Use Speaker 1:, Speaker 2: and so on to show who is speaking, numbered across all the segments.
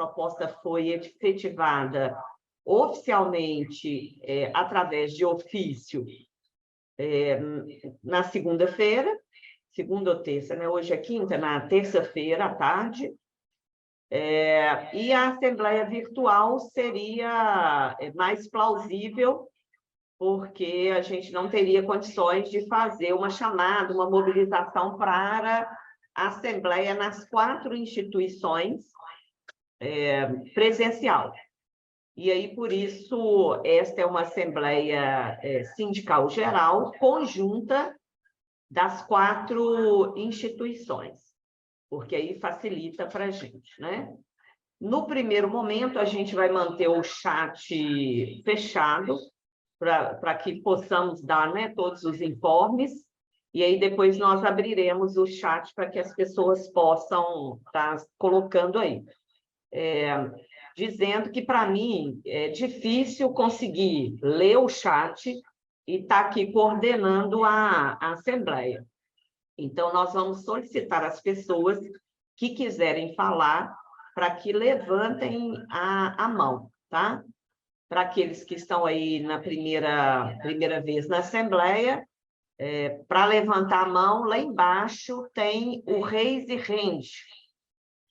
Speaker 1: proposta foi efetivada oficialmente através de ofício na segunda-feira, segunda ou terça, né? Hoje é quinta, na terça-feira à tarde. E a assembleia virtual seria mais plausível, porque a gente não teria condições de fazer uma chamada, uma mobilização para a assembleia nas 4 instituições presencial. E aí, por isso, esta é uma assembleia sindical geral conjunta das 4 instituições, porque aí facilita para a gente, né? No primeiro momento, a gente vai manter o chat fechado, para que possamos dar, né, todos os informes, e aí depois nós abriremos o chat para que as pessoas possam estar colocando aí. Dizendo que, para mim, é difícil conseguir ler o chat e estar aqui coordenando a assembleia. Então, nós vamos solicitar às pessoas que quiserem falar para que levantem a mão, tá? Para aqueles que estão aí na primeira vez na Assembleia, para levantar a mão, lá embaixo tem o Raise Hand,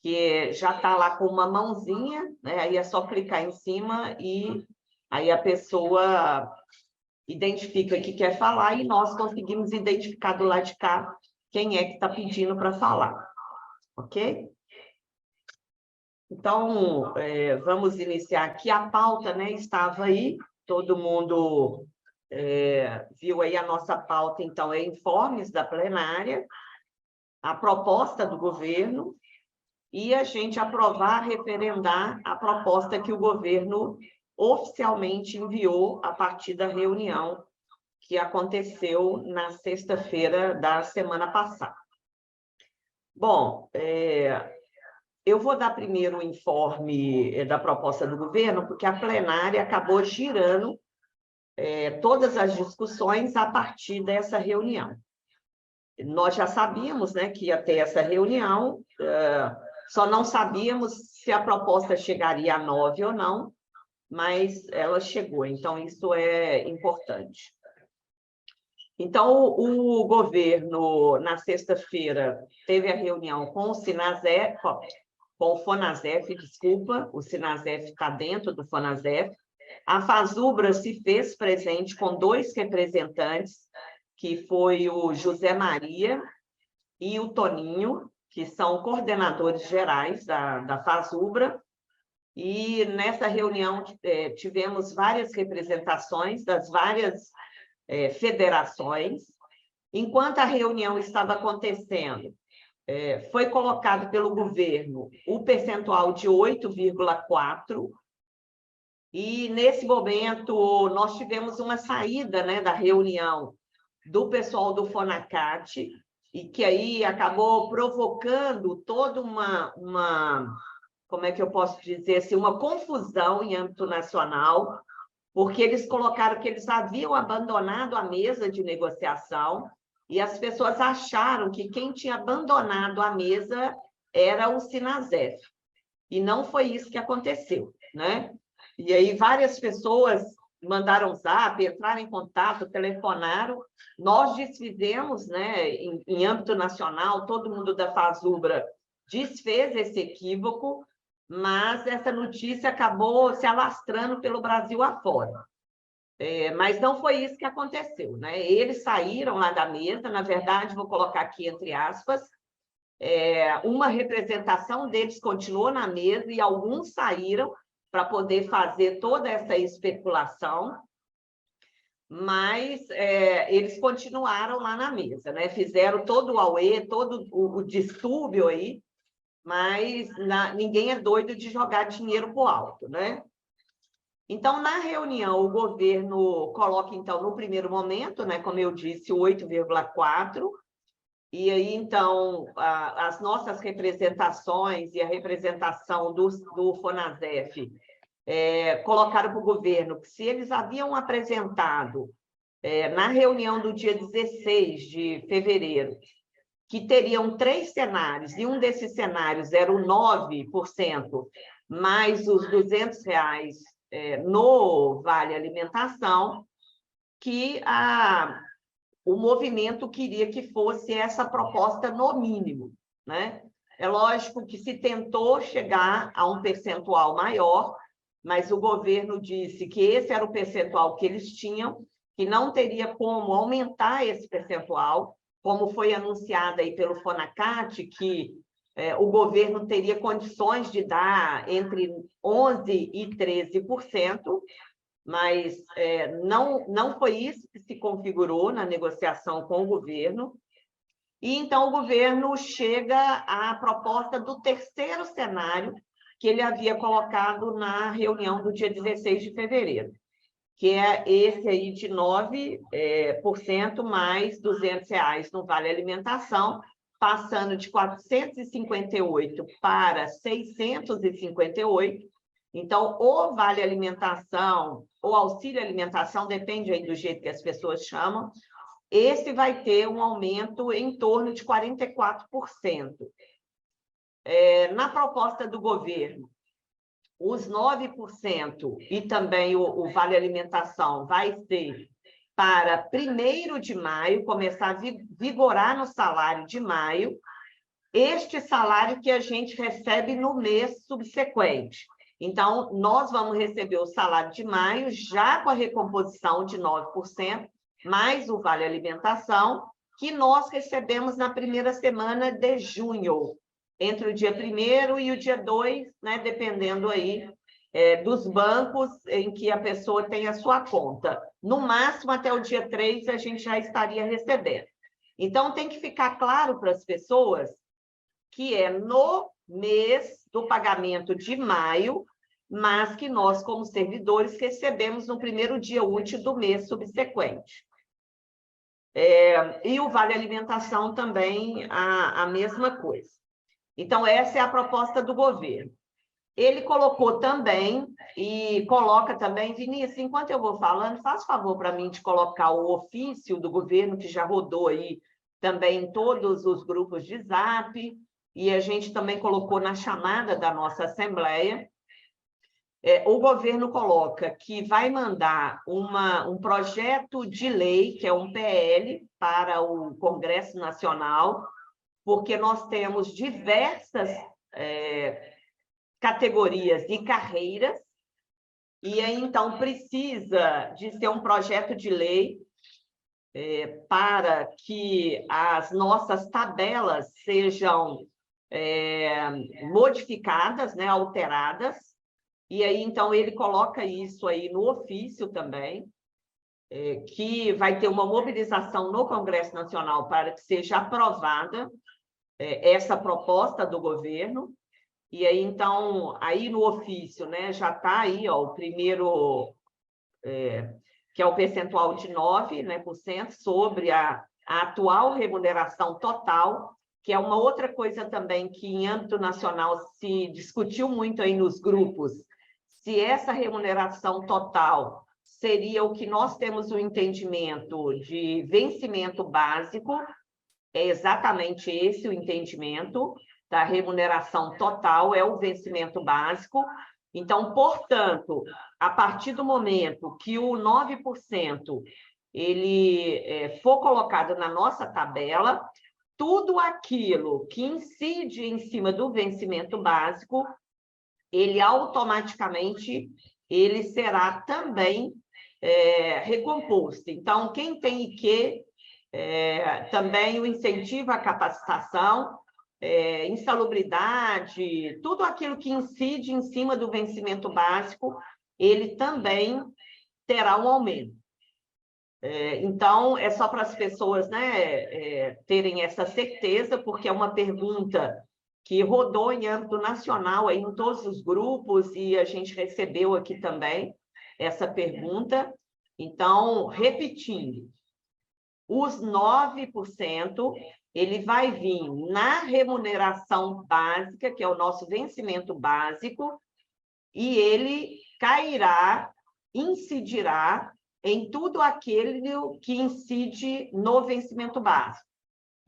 Speaker 1: que já está lá com uma mãozinha, né? Aí é só clicar em cima e aí a pessoa identifica que quer falar e nós conseguimos identificar do lado de cá quem é que está pedindo para falar, ok? Então, vamos iniciar aqui. A pauta, né, estava aí, todo mundo viu aí a nossa pauta, então, informes da plenária, a proposta do governo, e a gente aprovar, referendar a proposta que o governo oficialmente enviou a partir da reunião que aconteceu na sexta-feira da semana passada. Bom, eu vou dar primeiro o informe da proposta do governo, porque a plenária acabou girando todas as discussões a partir dessa reunião. Nós já sabíamos, né, que ia ter essa reunião, só não sabíamos se a proposta chegaria a 9 ou não, mas ela chegou, então isso é importante. Então, o governo, na sexta-feira, teve a reunião com o Sinasef, com o Fonasef, desculpa, o Sinasef está dentro do Fonasef. A Fasubra se fez presente com 2 representantes, que foi o José Maria e o Toninho, que são coordenadores gerais da Fasubra. E nessa reunião tivemos várias representações das várias federações. Enquanto a reunião estava acontecendo, foi colocado pelo governo o percentual de 8,4%, e nesse momento nós tivemos uma saída, né, da reunião do pessoal do Fonacat, e que aí acabou provocando toda uma como é que eu posso dizer assim, uma confusão em âmbito nacional, porque eles colocaram que eles haviam abandonado a mesa de negociação e as pessoas acharam que quem tinha abandonado a mesa era o Sinasef. E não foi isso que aconteceu, né? E aí várias pessoas mandaram zap, entraram em contato, telefonaram. Nós desfizemos, né, em âmbito nacional, todo mundo da Fasubra desfez esse equívoco, mas essa notícia acabou se alastrando pelo Brasil afora. Mas não foi isso que aconteceu, né? Eles saíram lá da mesa, na verdade, vou colocar aqui entre aspas, uma representação deles continuou na mesa e alguns saíram para poder fazer toda essa especulação, mas eles continuaram lá na mesa, né? Fizeram todo o auê, todo o distúrbio aí, mas ninguém é doido de jogar dinheiro para o alto, né? Então, na reunião, o governo coloca, então, no primeiro momento, né, como eu disse, 8,4%, e aí, então, as nossas representações e a representação do Fonasef colocaram para o governo que se eles haviam apresentado na reunião do dia 16 de fevereiro, que teriam 3 cenários, e um desses cenários era o 9% mais os R$ 200 no Vale Alimentação, que o movimento queria que fosse essa proposta no mínimo, né? É lógico que se tentou chegar a um percentual maior, mas o governo disse que esse era o percentual que eles tinham, que não teria como aumentar esse percentual, como foi anunciado aí pelo FONACAT, que o governo teria condições de dar entre 11% e 13%, mas não foi isso que se configurou na negociação com o governo. E então o governo chega à proposta do terceiro cenário que ele havia colocado na reunião do dia 16 de fevereiro, que é esse aí de 9% mais R$ 200 no Vale Alimentação, passando de 458 para 658. Então, o Vale Alimentação, ou Auxílio Alimentação, depende aí do jeito que as pessoas chamam, esse vai ter um aumento em torno de 44%. Na proposta do governo, os 9% e também o Vale Alimentação vai ser para 1º de maio, começar a vigorar no salário de maio, este salário que a gente recebe no mês subsequente. Então, nós vamos receber o salário de maio já com a recomposição de 9%, mais o Vale Alimentação, que nós recebemos na primeira semana de junho, entre o dia 1º e o dia 2, né, dependendo aí dos bancos em que a pessoa tem a sua conta. No máximo, até o dia 3, a gente já estaria recebendo. Então, tem que ficar claro para as pessoas que é no mês do pagamento de maio, mas que nós, como servidores, recebemos no primeiro dia útil do mês subsequente. E o Vale Alimentação também a mesma coisa. Então, essa é a proposta do governo. Ele colocou também, e coloca também, Vinícius, enquanto eu vou falando, faz favor para mim de colocar o ofício do governo, que já rodou aí também em todos os grupos de Zap, e a gente também colocou na chamada da nossa Assembleia. O governo coloca que vai mandar um projeto de lei, que é um PL, para o Congresso Nacional, porque nós temos diversas categorias e carreiras, e aí, então, precisa de ser um projeto de lei para que as nossas tabelas sejam modificadas, né, alteradas, e aí, então, ele coloca isso aí no ofício também, que vai ter uma mobilização no Congresso Nacional para que seja aprovada essa proposta do governo. E aí, então, aí no ofício, né, já está aí, ó, o primeiro, que é o percentual de 9%, né, sobre a atual remuneração total, que é uma outra coisa também que, em âmbito nacional, se discutiu muito aí nos grupos, se essa remuneração total seria o que nós temos o entendimento de vencimento básico, é exatamente esse o entendimento da remuneração total, é o vencimento básico. Então, portanto, a partir do momento que o 9% ele for colocado na nossa tabela, tudo aquilo que incide em cima do vencimento básico, ele automaticamente ele será também recomposto. Então, quem tem IQ, também o incentivo à capacitação, insalubridade, tudo aquilo que incide em cima do vencimento básico, ele também terá um aumento. Então, é só para as pessoas, né, terem essa certeza, porque é uma pergunta que rodou em âmbito nacional, aí, em todos os grupos, e a gente recebeu aqui também essa pergunta. Então, repetindo, os 9%, ele vai vir na remuneração básica, que é o nosso vencimento básico, e ele cairá, incidirá em tudo aquilo que incide no vencimento básico.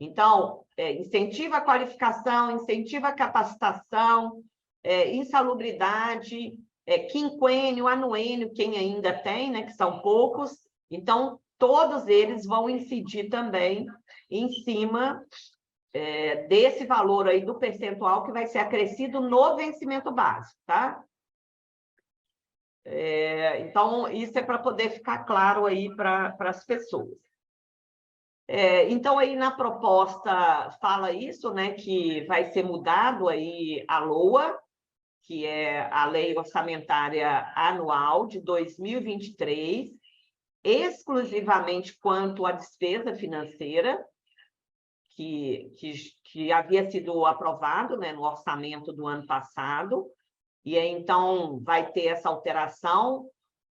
Speaker 1: Então, incentiva a qualificação, incentiva a capacitação, insalubridade, quinquênio, anuênio, quem ainda tem, né, que são poucos. Então, todos eles vão incidir também em cima desse valor aí do percentual que vai ser acrescido no vencimento básico, tá? Então, isso é para poder ficar claro aí para as pessoas. Então, aí na proposta fala isso, né, que vai ser mudado aí a LOA, que é a Lei Orçamentária Anual de 2023, exclusivamente quanto à despesa financeira, que havia sido aprovado, né, no orçamento do ano passado, e aí, então, vai ter essa alteração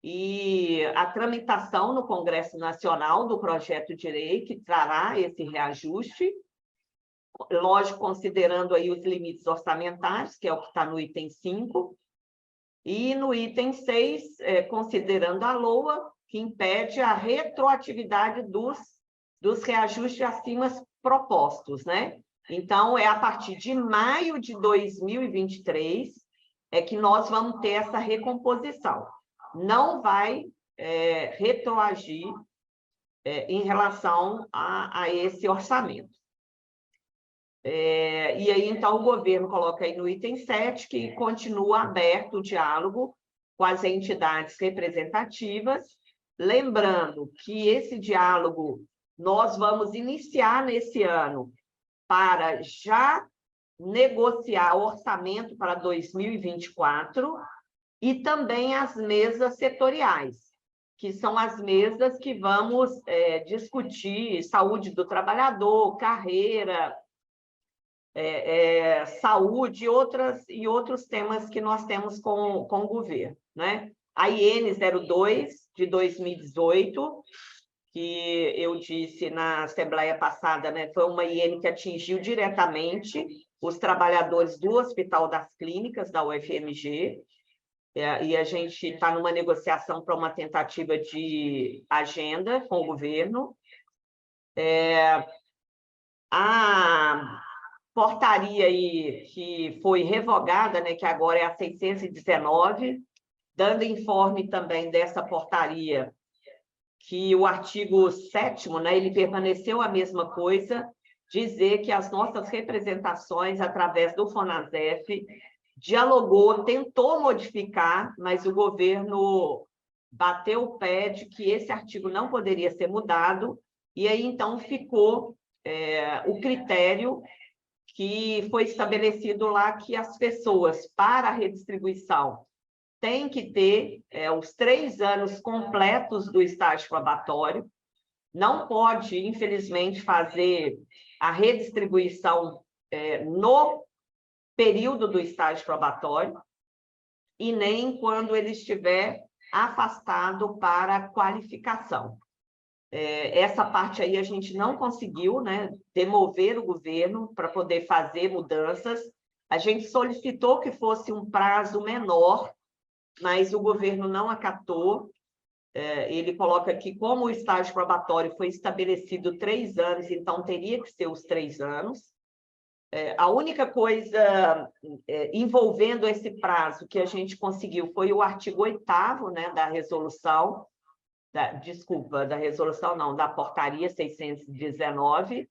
Speaker 1: e a tramitação no Congresso Nacional do projeto de lei que trará esse reajuste, lógico, considerando aí os limites orçamentários, que é o que está no item 5, e no item 6, considerando a LOA, que impede a retroatividade dos reajustes acima propostos, né? Então, é a partir de maio de 2023 que nós vamos ter essa recomposição. Não vai retroagir em relação a esse orçamento. E aí, então, o governo coloca aí no item 7 que continua aberto o diálogo com as entidades representativas, lembrando que esse diálogo nós vamos iniciar nesse ano para já negociar orçamento para 2024 e também as mesas setoriais, que são as mesas que vamos discutir saúde do trabalhador, carreira, saúde e outros temas que nós temos com o governo, né? A IN 02 de 2018, que eu disse na Assembleia passada, né, foi uma IN que atingiu diretamente os trabalhadores do Hospital das Clínicas, da UFMG, e a gente está numa negociação para uma tentativa de agenda com o governo. A portaria aí que foi revogada, né, que agora é a 619, dando informe também dessa portaria, que o artigo 7º, né, ele permaneceu a mesma coisa, dizer que as nossas representações, através do FONASEF, dialogou, tentou modificar, mas o governo bateu o pé de que esse artigo não poderia ser mudado, e aí, então, ficou o critério que foi estabelecido lá que as pessoas, para a redistribuição, têm que ter os 3 anos completos do estágio probatório, não pode, infelizmente, fazer a redistribuição no período do estágio probatório e nem quando ele estiver afastado para qualificação. Essa parte aí a gente não conseguiu, né, demover o governo para poder fazer mudanças. A gente solicitou que fosse um prazo menor, mas o governo não acatou. Ele coloca aqui, como o estágio probatório foi estabelecido 3 anos, então teria que ser os 3 anos. A única coisa envolvendo esse prazo que a gente conseguiu foi o artigo 8º, né, da resolução, da resolução não, da portaria 619,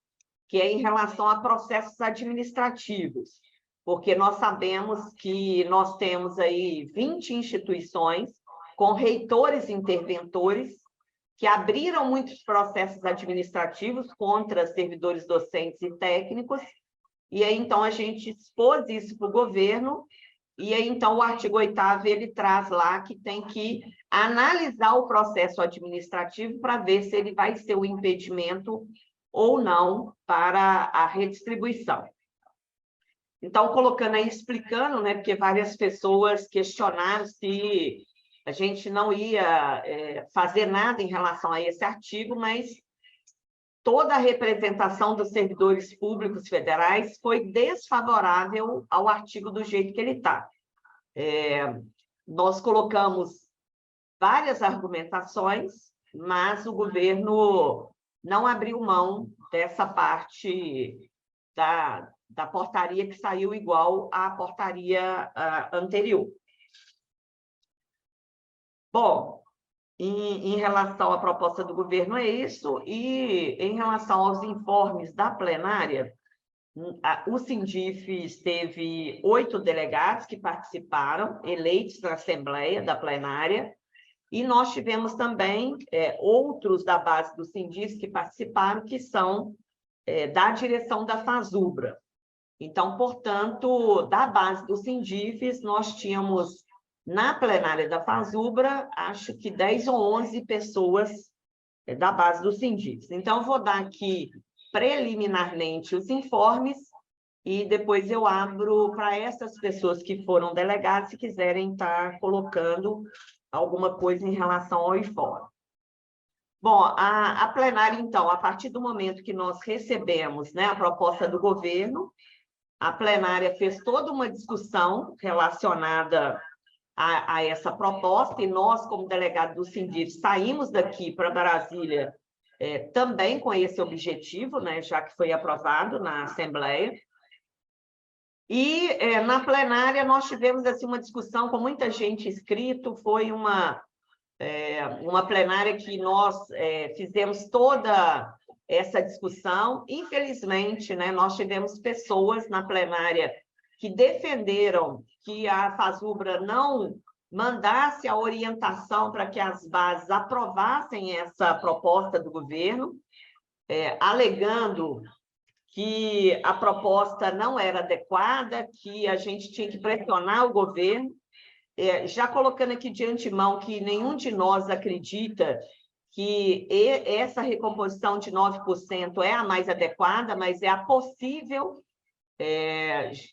Speaker 1: que é em relação a processos administrativos, porque nós sabemos que nós temos aí 20 instituições com reitores interventores que abriram muitos processos administrativos contra servidores docentes e técnicos, e aí, então, a gente expôs isso para o governo, e aí, então, o artigo 8º, ele traz lá que tem que analisar o processo administrativo para ver se ele vai ser o impedimento ou não para a redistribuição. Então, colocando aí, explicando, né, porque várias pessoas questionaram se a gente não ia fazer nada em relação a esse artigo, mas toda a representação dos servidores públicos federais foi desfavorável ao artigo do jeito que ele está. Nós colocamos várias argumentações, mas o governo não abriu mão dessa parte da portaria que saiu igual à portaria anterior. Bom, em relação à proposta do governo é isso, e em relação aos informes da plenária, o Sindifes teve 8 delegados que participaram, eleitos na Assembleia da plenária, e nós tivemos também outros da base do Sindifes que participaram, que são da direção da FASUBRA. Então, portanto, da base do Sindifes, nós tínhamos, na plenária da FASUBRA, acho que 10 ou 11 pessoas da base do Sindifes. Então, vou dar aqui preliminarmente os informes e depois eu abro para essas pessoas que foram delegadas, se quiserem estar colocando alguma coisa em relação ao informe. Bom, a plenária, então, a partir do momento que nós recebemos, né, a proposta do governo, a plenária fez toda uma discussão relacionada a essa proposta, e nós, como delegado do Sindifes, saímos daqui para Brasília também com esse objetivo, né, já que foi aprovado na Assembleia. E na plenária nós tivemos assim, uma discussão com muita gente inscrito, foi uma plenária que nós fizemos toda essa discussão. Infelizmente, né, nós tivemos pessoas na plenária que defenderam que a FASUBRA não mandasse a orientação para que as bases aprovassem essa proposta do governo, alegando que a proposta não era adequada, que a gente tinha que pressionar o governo, já colocando aqui de antemão que nenhum de nós acredita que essa recomposição de 9% é a mais adequada, mas é a possível,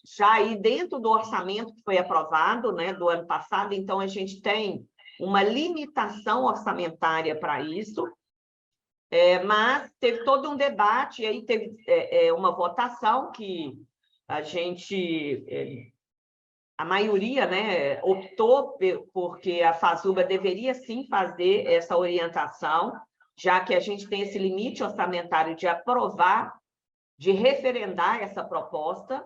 Speaker 1: já aí dentro do orçamento que foi aprovado, né, do ano passado. Então, a gente tem uma limitação orçamentária para isso, mas teve todo um debate, e aí teve uma votação que a maioria, né, optou porque a FASUBRA deveria sim fazer essa orientação, já que a gente tem esse limite orçamentário de aprovar, de referendar essa proposta,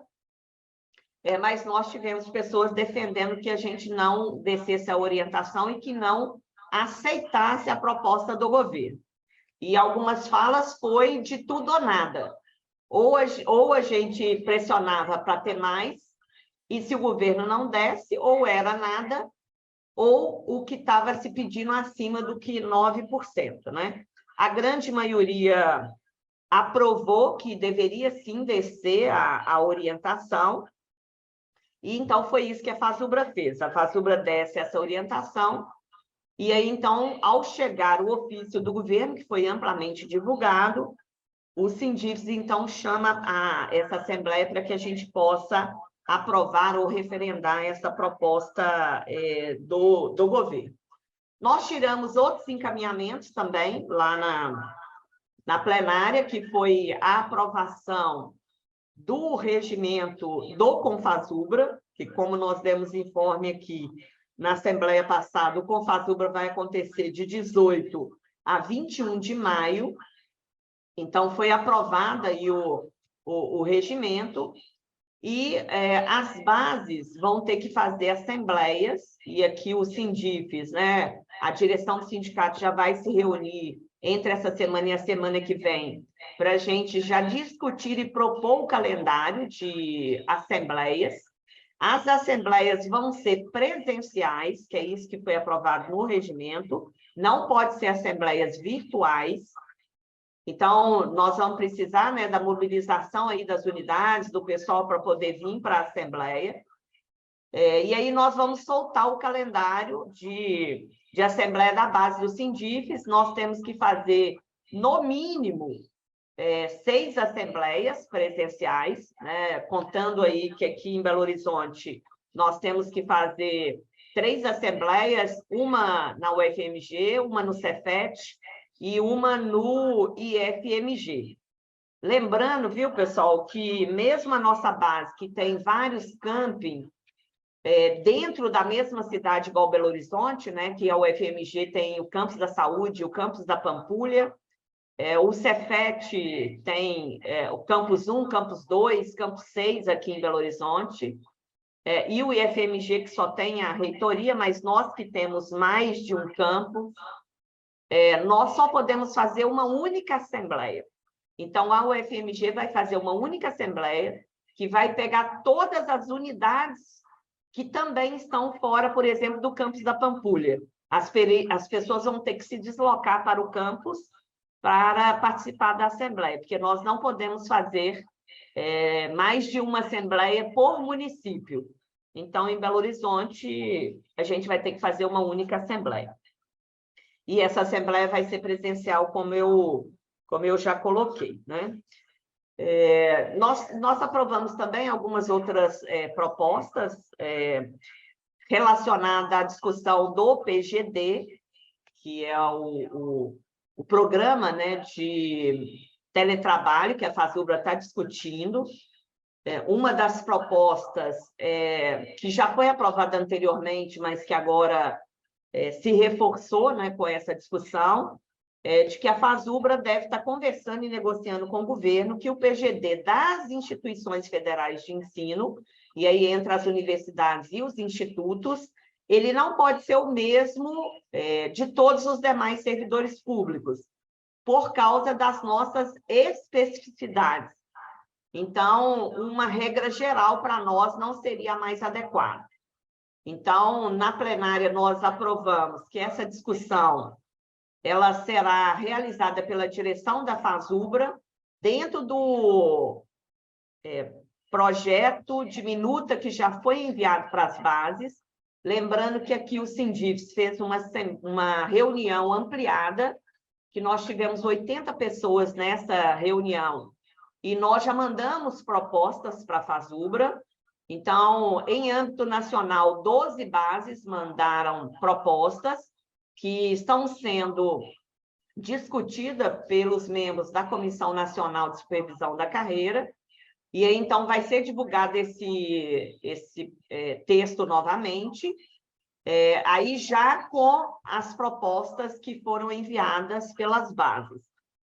Speaker 1: mas nós tivemos pessoas defendendo que a gente não descesse a orientação e que não aceitasse a proposta do governo. E algumas falas foi de tudo ou nada. Ou a gente pressionava para ter mais, e se o governo não desse, ou era nada, ou o que estava se pedindo acima do que 9%, né? A grande maioria aprovou que deveria sim descer a orientação, e então foi isso que a FASUBRA fez. A FASUBRA desce essa orientação, e aí então, ao chegar o ofício do governo, que foi amplamente divulgado, o Sindifes então chama essa Assembleia para que a gente possa aprovar ou referendar essa proposta do governo. Nós tiramos outros encaminhamentos também lá na plenária, que foi a aprovação do regimento do Confasubra, que, como nós demos informe aqui na Assembleia passada, o Confasubra vai acontecer de 18 a 21 de maio. Então, foi aprovado aí o regimento, e as bases vão ter que fazer assembleias, e aqui o Sindifes, né, a direção do sindicato já vai se reunir entre essa semana e a semana que vem, para a gente já discutir e propor o calendário de assembleias. As assembleias vão ser presenciais, que é isso que foi aprovado no regimento, não pode ser assembleias virtuais. Então, nós vamos precisar, né, da mobilização aí das unidades, do pessoal para poder vir para a Assembleia. E aí nós vamos soltar o calendário de Assembleia da base do Sindifes. Nós temos que fazer, no mínimo, 6 assembleias presenciais, né, contando aí que aqui em Belo Horizonte nós temos que fazer 3 assembleias, uma na UFMG, uma no Cefet, e uma no IFMG. Lembrando, viu, pessoal, que mesmo a nossa base, que tem vários campings dentro da mesma cidade igual Belo Horizonte, né, que a UFMG tem o campus da Saúde, o campus da Pampulha, O Cefet tem o Campus 1, Campus 2, Campus 6 aqui em Belo Horizonte, e o IFMG, que só tem a reitoria, mas nós que temos mais de um campus, nós só podemos fazer uma única assembleia. Então, a UFMG vai fazer uma única assembleia que vai pegar todas as unidades que também estão fora, por exemplo, do campus da Pampulha. As pessoas vão ter que se deslocar para o campus para participar da assembleia, porque nós não podemos fazer mais de uma assembleia por município. Então, em Belo Horizonte, a gente vai ter que fazer uma única assembleia. E essa assembleia vai ser presencial, como eu já coloquei, né? Nós aprovamos também algumas outras propostas relacionadas à discussão do PGD, que é o programa, né, de teletrabalho que a FASUBRA está discutindo. Uma das propostas que já foi aprovada anteriormente, mas que agora se reforçou, né, com essa discussão, de que a FASUBRA deve estar conversando e negociando com o governo que o PGD das instituições federais de ensino, e aí entre as universidades e os institutos, ele não pode ser o mesmo de todos os demais servidores públicos, por causa das nossas especificidades. Então, uma regra geral para nós não seria a mais adequada. Então, na plenária, nós aprovamos que essa discussão ela será realizada pela direção da FASUBRA, dentro do projeto de minuta que já foi enviado para as bases. Lembrando que aqui o Sindifes fez uma reunião ampliada, que nós tivemos 80 pessoas nessa reunião, e nós já mandamos propostas para a FASUBRA. Então, em âmbito nacional, 12 bases mandaram propostas que estão sendo discutidas pelos membros da Comissão Nacional de Supervisão da Carreira, e aí, então, vai ser divulgado esse texto novamente, aí já com as propostas que foram enviadas pelas bases.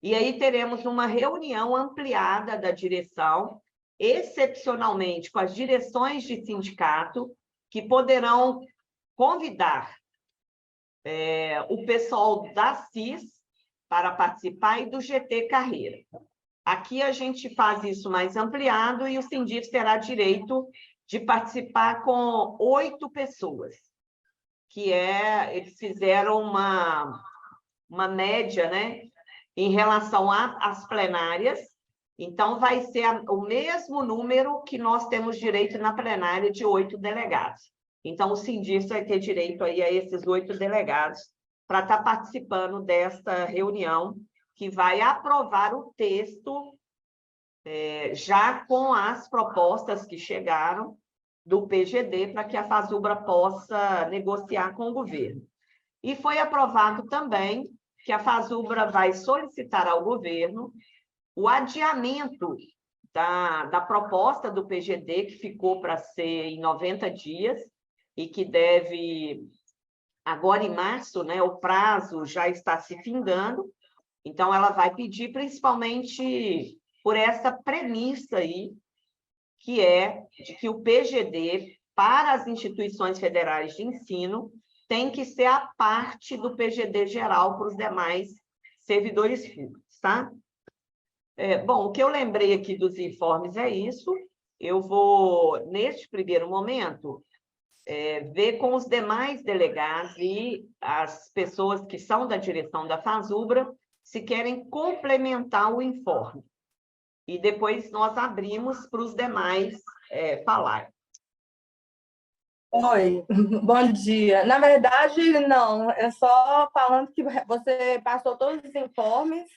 Speaker 1: E aí teremos uma reunião ampliada da direção, excepcionalmente com as direções de sindicato, que poderão convidar o pessoal da CIS para participar e do GT Carreira. Aqui a gente faz isso mais ampliado e o Sindifes terá direito de participar com 8 pessoas, que eles fizeram uma média, né, em relação às plenárias. Então, vai ser o mesmo número que nós temos direito na plenária de 8 delegados. Então, o Sindifes vai ter direito aí a esses 8 delegados para estar participando desta reunião, que vai aprovar o texto já com as propostas que chegaram do PGD para que a FASUBRA possa negociar com o governo. E foi aprovado também que a FASUBRA vai solicitar ao governo o adiamento da proposta do PGD, que ficou para ser em 90 dias, e que deve, agora em março, né, o prazo já está se findando, então ela vai pedir principalmente por essa premissa aí, que é de que o PGD, para as instituições federais de ensino, tem que ser a parte do PGD geral para os demais servidores públicos, tá? Bom, o que eu lembrei aqui dos informes é isso. Eu vou, neste primeiro momento, ver com os demais delegados e as pessoas que são da direção da FASUBRA se querem complementar o informe. E depois nós abrimos para os demais falarem.
Speaker 2: Oi, bom dia. Na verdade, não, é só falando que você passou todos os informes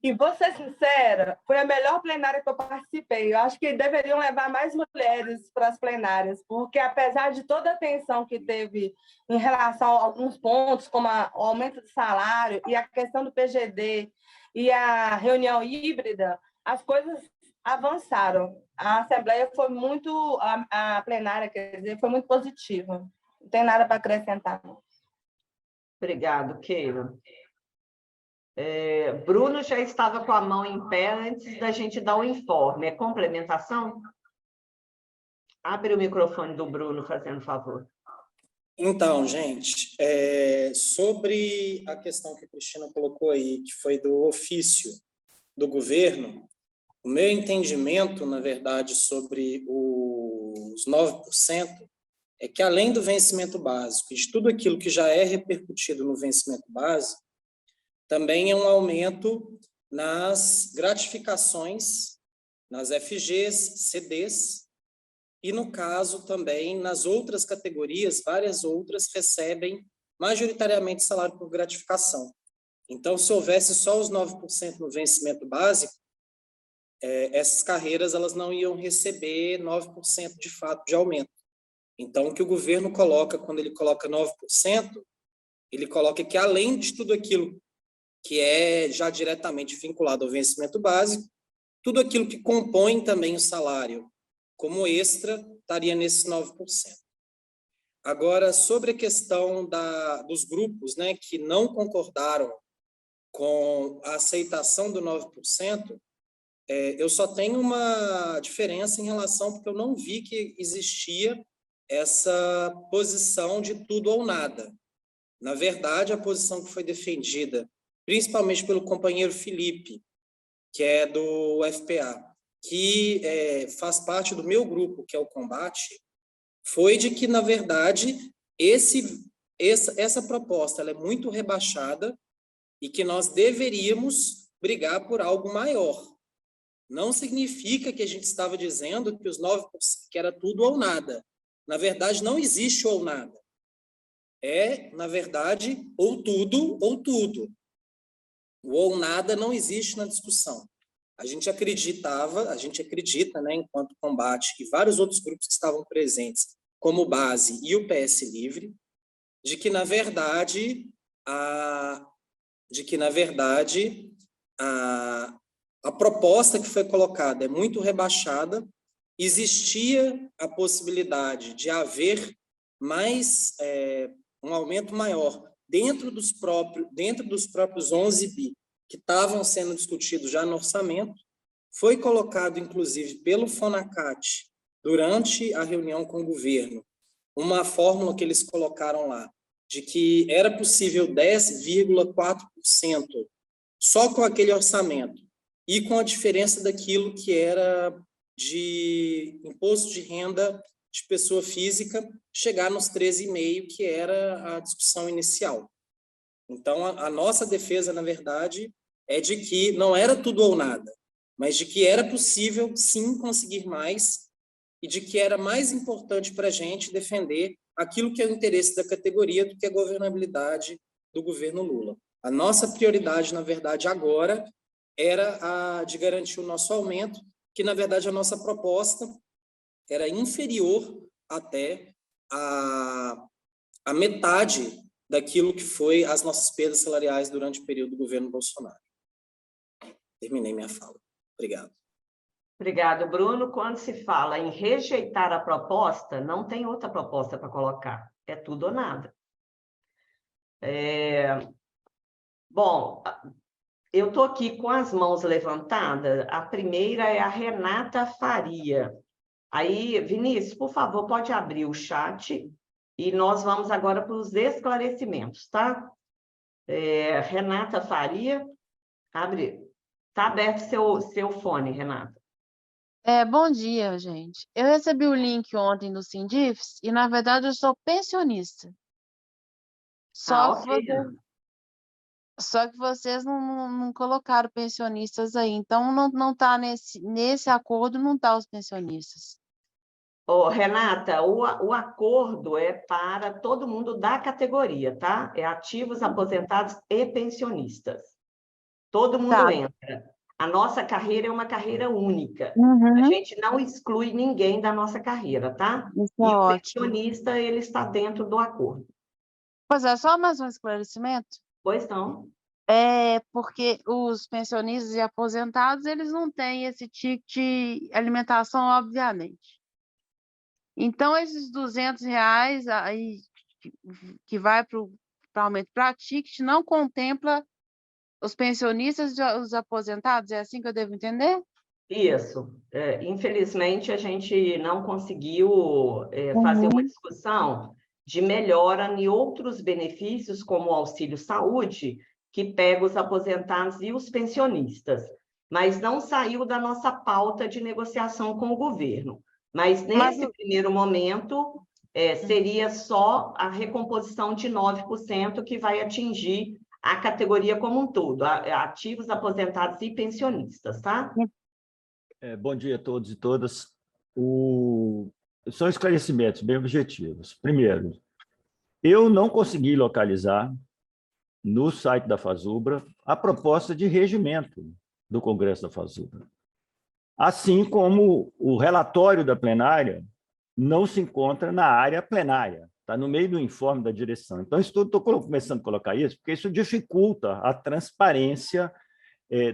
Speaker 2: e, vou ser sincera, foi a melhor plenária que eu participei. Eu acho que deveriam levar mais mulheres para as plenárias, porque apesar de toda a tensão que teve em relação a alguns pontos, como o aumento do salário e a questão do PGD e a reunião híbrida, as coisas avançaram. A Assembleia foi muito, a plenária, quer dizer, foi muito positiva. Não tem nada para acrescentar.
Speaker 1: Obrigado, Keila. Bruno já estava com a mão em pé antes da gente dar o informe. É complementação? Abre o microfone do Bruno, fazendo favor.
Speaker 3: Então, gente, sobre a questão que a Cristina colocou aí, que foi do ofício do governo, o meu entendimento, na verdade, sobre os 9% é que, além do vencimento básico e de tudo aquilo que já é repercutido no vencimento básico, também é um aumento nas gratificações, nas FGs, CDs, e, no caso, também nas outras categorias, várias outras recebem majoritariamente salário por gratificação. Então, se houvesse só os 9% no vencimento básico, essas carreiras elas não iam receber 9% de fato de aumento. Então, o que o governo coloca, quando ele coloca 9%, ele coloca que, além de tudo aquilo que é já diretamente vinculado ao vencimento básico, tudo aquilo que compõe também o salário como extra estaria nesses 9%. Agora, sobre a questão dos grupos, né, que não concordaram com a aceitação do 9%, eu só tenho uma diferença em relação, porque eu não vi que existia essa posição de tudo ou nada. Na verdade, a posição que foi defendida, principalmente pelo companheiro Felipe, que é do FPA, que faz parte do meu grupo, que é o Combate, foi de que, na verdade, essa proposta ela é muito rebaixada e que nós deveríamos brigar por algo maior. Não significa que a gente estava dizendo que os 9% que era tudo ou nada. Na verdade, não existe ou nada. Na verdade, ou tudo ou tudo. O ou nada não existe na discussão. A gente acredita, né, enquanto Combate e vários outros grupos que estavam presentes, como Base e o PS Livre, de que, na verdade, a proposta que foi colocada é muito rebaixada. Existia a possibilidade de haver um aumento maior dentro dos próprios 11 bi que estavam sendo discutidos já no orçamento. Foi colocado, inclusive, pelo FONACAT, durante a reunião com o governo, uma fórmula que eles colocaram lá, de que era possível 10,4% só com aquele orçamento, e com a diferença daquilo que era de imposto de renda de pessoa física, chegar nos 13,5%, que era a discussão inicial. Então, a nossa defesa, na verdade, é de que não era tudo ou nada, mas de que era possível, sim, conseguir mais, e de que era mais importante para a gente defender aquilo que é o interesse da categoria do que a governabilidade do governo Lula. A nossa prioridade, na verdade, agora era a de garantir o nosso aumento, que, na verdade, a nossa proposta era inferior até a metade daquilo que foi as nossas perdas salariais durante o período do governo Bolsonaro. Terminei minha fala. Obrigado.
Speaker 1: Obrigado, Bruno. Quando se fala em rejeitar a proposta, não tem outra proposta para colocar. É tudo ou nada. Bom, eu estou aqui com as mãos levantadas. A primeira é a Renata Faria. Aí, Vinícius, por favor, pode abrir o chat e nós vamos agora para os esclarecimentos, tá? Renata Faria, abre. Está aberto seu fone, Renata.
Speaker 4: Bom dia, gente. Eu recebi o link ontem do Sindifes e, na verdade, eu sou pensionista. Só que
Speaker 1: ok.
Speaker 4: vocês não colocaram pensionistas aí. Então, não tá nesse acordo, não tá os pensionistas.
Speaker 1: Renata, o acordo é para todo mundo da categoria, tá? É ativos, aposentados e pensionistas. Todo mundo
Speaker 4: Tá.
Speaker 1: entra. A nossa carreira é uma carreira única. A
Speaker 4: Uhum,
Speaker 1: gente não exclui ninguém da nossa carreira, tá?
Speaker 4: isso
Speaker 1: E
Speaker 4: é
Speaker 1: o
Speaker 4: ótimo.
Speaker 1: pensionista, ele está dentro do acordo.
Speaker 4: Pois é, só mais um esclarecimento.
Speaker 1: Pois não?
Speaker 4: Porque os pensionistas e aposentados, eles não têm esse ticket de alimentação, obviamente. Então, esses R$ 200 aí que vai para o aumento para ticket não contempla Os pensionistas e os aposentados, é assim que eu devo entender?
Speaker 1: Isso. Infelizmente, a gente não conseguiu fazer uma discussão de melhora em outros benefícios, como o auxílio-saúde, que pega os aposentados e os pensionistas. Mas não saiu da nossa pauta de negociação com o governo. Mas, nesse primeiro momento, seria só a recomposição de 9% que vai atingir a categoria como um todo, ativos, aposentados e pensionistas, tá?
Speaker 5: Bom dia a todos e todas. São esclarecimentos bem objetivos. Primeiro, eu não consegui localizar no site da FASUBRA a proposta de regimento do Congresso da FASUBRA, assim como o relatório da plenária não se encontra na área plenária, está no meio do informe da direção. Então, estou começando a colocar isso, porque isso dificulta a transparência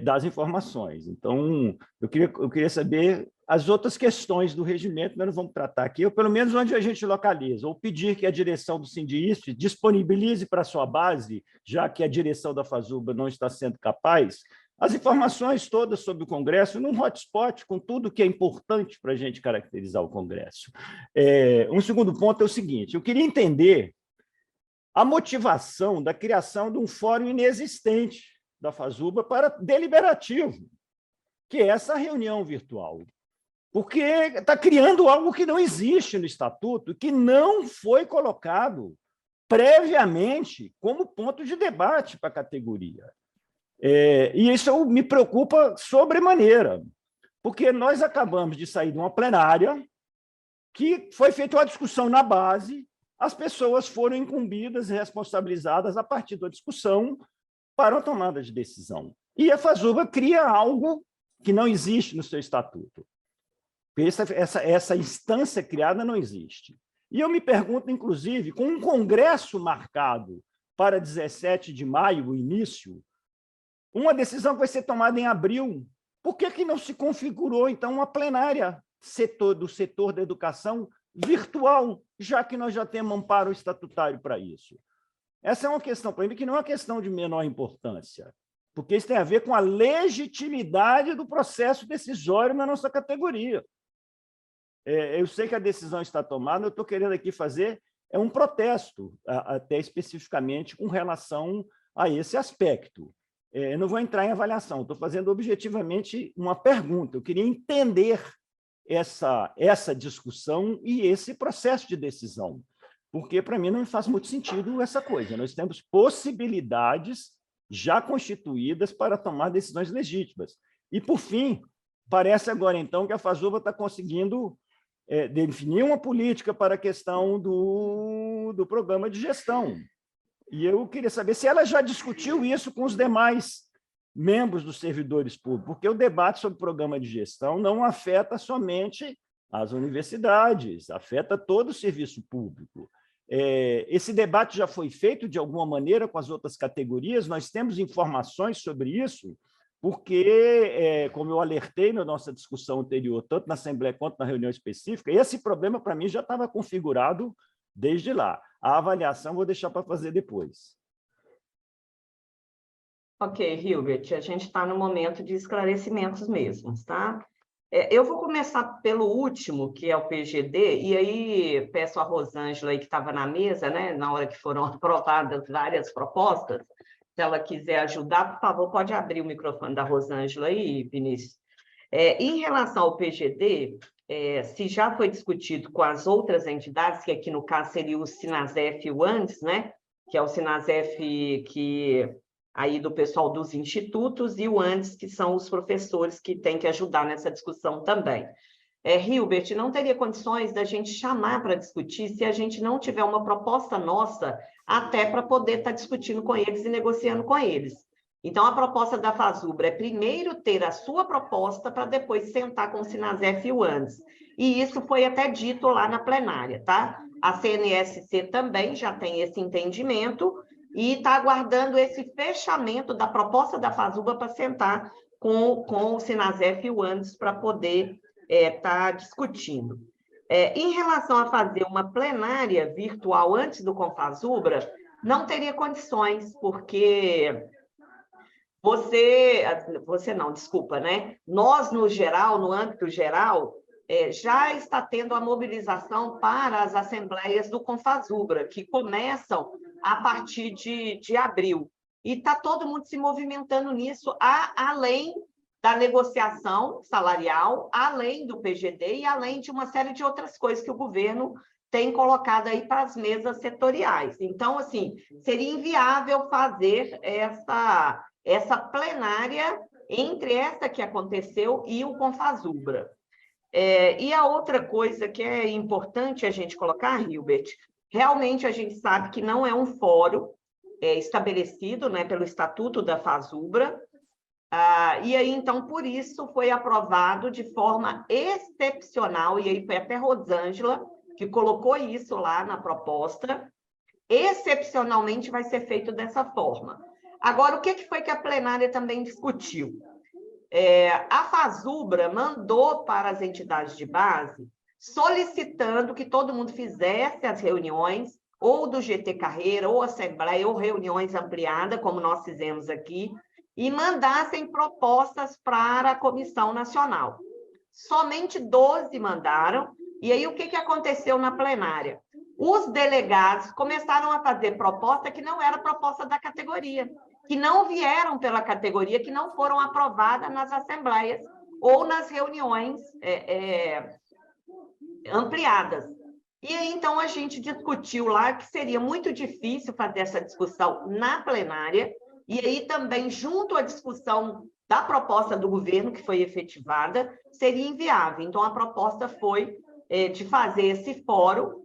Speaker 5: das informações. Então, eu queria saber as outras questões do regimento, nós não vamos tratar aqui, ou pelo menos onde a gente localiza, ou pedir que a direção do Sindiisp disponibilize para a sua base, já que a direção da FASUBRA não está sendo capaz, as informações todas sobre o Congresso num hotspot, com tudo que é importante para a gente caracterizar o Congresso. Um segundo ponto é o seguinte, eu queria entender a motivação da criação de um fórum inexistente da FASUBRA para deliberativo, que é essa reunião virtual. Porque está criando algo que não existe no Estatuto, que não foi colocado previamente como ponto de debate para a categoria. E isso me preocupa sobremaneira, porque nós acabamos de sair de uma plenária que foi feita uma discussão na base, as pessoas foram incumbidas e responsabilizadas a partir da discussão para a tomada de decisão. E a FASUBRA cria algo que não existe no seu estatuto. Essa instância criada não existe. E eu me pergunto, inclusive, com um congresso marcado para 17 de maio, o início, uma decisão vai ser tomada em abril, por que não se configurou, então, uma plenária do setor da educação virtual, já que nós já temos amparo estatutário para isso? Essa é uma questão, para mim, que não é uma questão de menor importância, porque isso tem a ver com a legitimidade do processo decisório na nossa categoria. Eu sei que a decisão está tomada, eu estou querendo aqui fazer um protesto, até especificamente com relação a esse aspecto. Eu não vou entrar em avaliação, estou fazendo objetivamente uma pergunta. Eu queria entender essa discussão e esse processo de decisão, porque, para mim, não faz muito sentido essa coisa. Nós temos possibilidades já constituídas para tomar decisões legítimas. E, por fim, parece agora, então, que a FASUBRA está conseguindo definir uma política para a questão do programa de gestão. E eu queria saber se ela já discutiu isso com os demais membros dos servidores públicos, porque o debate sobre o programa de gestão não afeta somente as universidades, afeta todo o serviço público. Esse debate já foi feito, de alguma maneira, com as outras categorias? Nós temos informações sobre isso, porque, como eu alertei na nossa discussão anterior, tanto na Assembleia quanto na reunião específica, esse problema, para mim, já estava configurado desde lá. A avaliação vou deixar para fazer depois.
Speaker 1: Ok, Hilbert, a gente está no momento de esclarecimentos mesmos, tá? Eu vou começar pelo último, que é o PGD, e aí peço a Rosângela, aí, que estava na mesa, né, na hora que foram aprovadas várias propostas, se ela quiser ajudar, por favor, pode abrir o microfone da Rosângela aí, Vinícius. Em relação ao PGD, se já foi discutido com as outras entidades, que aqui no caso seria o Sinasef e o ANDES, né, que é o Sinasef aí do pessoal dos institutos, e o ANDES, que são os professores que têm que ajudar nessa discussão também. Hilbert, não teria condições da gente chamar para discutir se a gente não tiver uma proposta nossa, até para poder estar discutindo com eles e negociando com eles. Então, a proposta da FASUBRA é primeiro ter a sua proposta para depois sentar com o Sinasef e o ANDES. E isso foi até dito lá na plenária, tá? A CNSC também já tem esse entendimento e está aguardando esse fechamento da proposta da FASUBRA para sentar com o Sinasef e o ANDES para poder estar discutindo. Em relação a fazer uma plenária virtual antes do Confasubra, não teria condições, porque você não, desculpa, né? Nós, no geral, no âmbito geral, já está tendo a mobilização para as assembleias do Confasubra, que começam a partir de abril. E está todo mundo se movimentando nisso, além da negociação salarial, além do PGD e além de uma série de outras coisas que o governo tem colocado aí para as mesas setoriais. Então, assim, seria inviável fazer essa plenária entre essa que aconteceu e o Confasubra. E a outra coisa que é importante a gente colocar, Hilbert, realmente a gente sabe que não é um fórum estabelecido, né, pelo Estatuto da Fasubra, e aí, então, por isso foi aprovado de forma excepcional, e aí foi até Rosângela que colocou isso lá na proposta, excepcionalmente vai ser feito dessa forma. Agora, o que foi que a plenária também discutiu? A Fasubra mandou para as entidades de base solicitando que todo mundo fizesse as reuniões, ou do GT Carreira, ou assembleia, ou reuniões ampliadas, como nós fizemos aqui, e mandassem propostas para a Comissão Nacional. Somente 12 mandaram, e aí o que aconteceu na plenária? Os delegados começaram a fazer proposta que não era proposta da categoria, que não vieram pela categoria, que não foram aprovadas nas assembleias ou nas reuniões ampliadas. E aí, então, a gente discutiu lá que seria muito difícil fazer essa discussão na plenária, e aí também, junto à discussão da proposta do governo, que foi efetivada, seria inviável. Então, a proposta foi de fazer esse fórum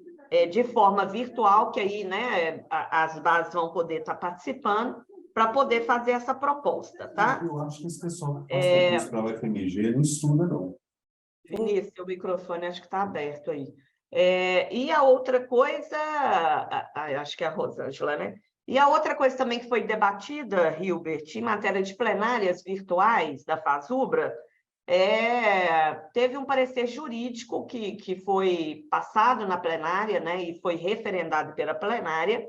Speaker 1: de forma virtual, que aí, né, as bases vão poder estar participando, para poder fazer essa proposta, tá?
Speaker 6: Eu acho que esse pessoal que faz concurso para a UFMG não estuda, não.
Speaker 1: Vinícius, seu microfone acho que está aberto aí. E a outra coisa, acho que é a Rosângela, né? E a outra coisa também que foi debatida, Hilbert, em matéria de plenárias virtuais da Fasubra, teve um parecer jurídico que foi passado na plenária, né, e foi referendado pela plenária,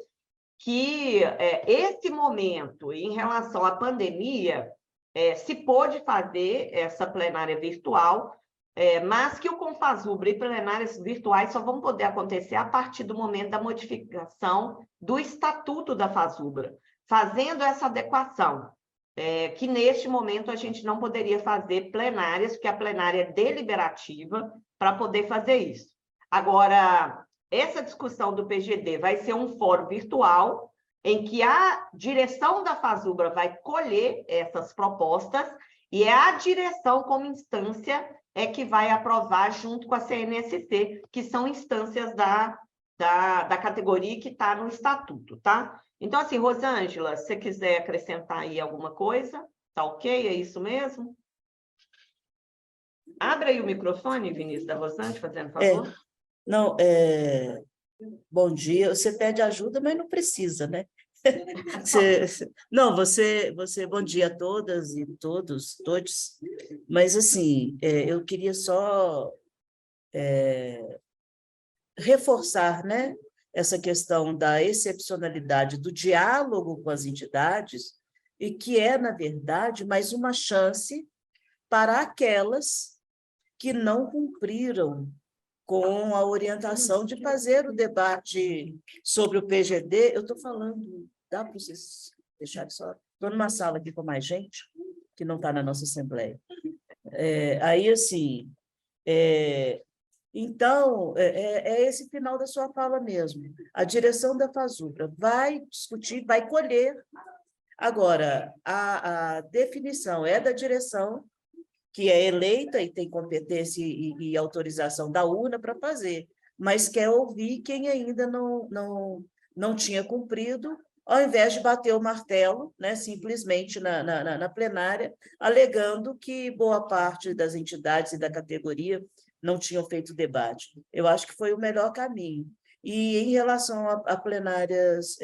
Speaker 1: que esse momento, em relação à pandemia, se pôde fazer essa plenária virtual, mas que o Confasubra e plenárias virtuais só vão poder acontecer a partir do momento da modificação do Estatuto da Fasubra, fazendo essa adequação, que neste momento a gente não poderia fazer plenárias, porque a plenária é deliberativa para poder fazer isso. Agora, essa discussão do PGD vai ser um fórum virtual, em que a direção da Fasubra vai colher essas propostas, e é a direção como instância que vai aprovar junto com a CNSC, que são instâncias da categoria que está no estatuto, tá? Então, assim, Rosângela, se você quiser acrescentar aí alguma coisa, tá ok? É isso mesmo? Abre aí o microfone, Vinícius, da Rosângela, fazendo favor.
Speaker 7: Não, bom dia. Você pede ajuda, mas não precisa, né? Bom dia a todas e todos. Mas, assim, eu queria só reforçar, né, essa questão da excepcionalidade do diálogo com as entidades, e que é, na verdade, mais uma chance para aquelas que não cumpriram com a orientação de fazer o debate sobre o PGD. Eu estou falando, dá para vocês deixarem só? Estou numa sala aqui com mais gente, que não está na nossa Assembleia. Aí, assim, então, esse final da sua fala mesmo. A direção da Fasubra vai discutir, vai colher. Agora, a definição é da direção, que é eleita e tem competência e autorização da urna para fazer, mas quer ouvir quem ainda não tinha cumprido, ao invés de bater o martelo, né, simplesmente na plenária, alegando que boa parte das entidades e da categoria não tinham feito debate. Eu acho que foi o melhor caminho. E, em relação a plenárias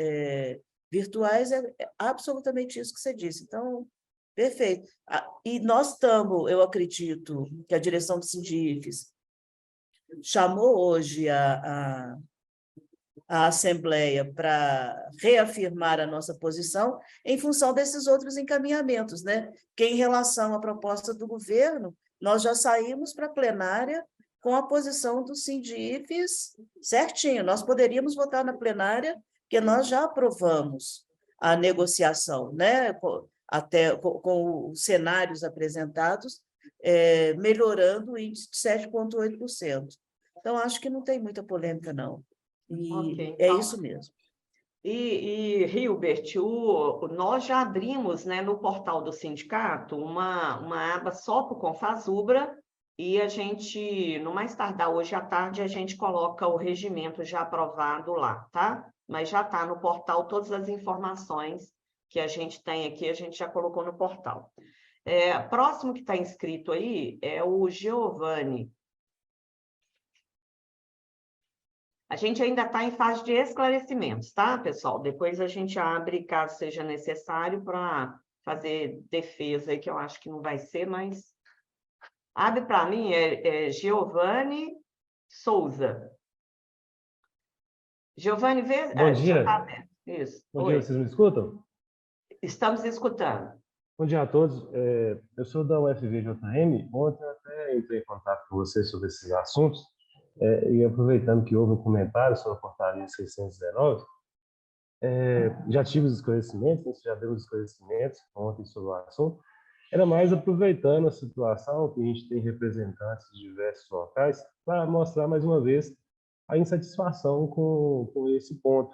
Speaker 7: virtuais, é absolutamente isso que você disse. Então, perfeito. E nós estamos, eu acredito, que a direção do Sindifes chamou hoje à Assembleia para reafirmar a nossa posição em função desses outros encaminhamentos, né? Que em relação à proposta do governo, nós já saímos para a plenária com a posição do Sindifes certinho. Nós poderíamos votar na plenária, porque nós já aprovamos a negociação, né? Até com os cenários apresentados, melhorando o índice de 7,8%. Então, acho que não tem muita polêmica, não. E
Speaker 1: Ok,
Speaker 7: é
Speaker 1: então,
Speaker 7: isso mesmo.
Speaker 1: E Hilbert, nós já abrimos, né, no portal do sindicato uma aba só para o Confasubra, e a gente, no mais tardar hoje à tarde, a gente coloca o regimento já aprovado lá, tá? Mas já está no portal todas as informações que a gente tem aqui, a gente já colocou no portal. Próximo que está inscrito aí é o Giovanni. A gente ainda está em fase de esclarecimentos, tá, pessoal? Depois a gente abre, caso seja necessário, para fazer defesa aí, que eu acho que não vai ser, mas... Abre para mim, Giovanni Souza. Giovanni, vê...
Speaker 8: Bom dia.
Speaker 1: Tá aberto. Isso.
Speaker 8: Bom
Speaker 1: Oi.
Speaker 8: dia, vocês me escutam?
Speaker 1: Estamos escutando.
Speaker 8: Bom dia a todos. Eu sou da UFVJM. Ontem eu até entrei em contato com vocês sobre esses assuntos, e aproveitando que houve um comentário sobre a portaria 619, já tive os esclarecimentos, já deu os esclarecimentos ontem sobre o assunto. Era mais aproveitando a situação que a gente tem representantes de diversos locais para mostrar mais uma vez a insatisfação com esse ponto.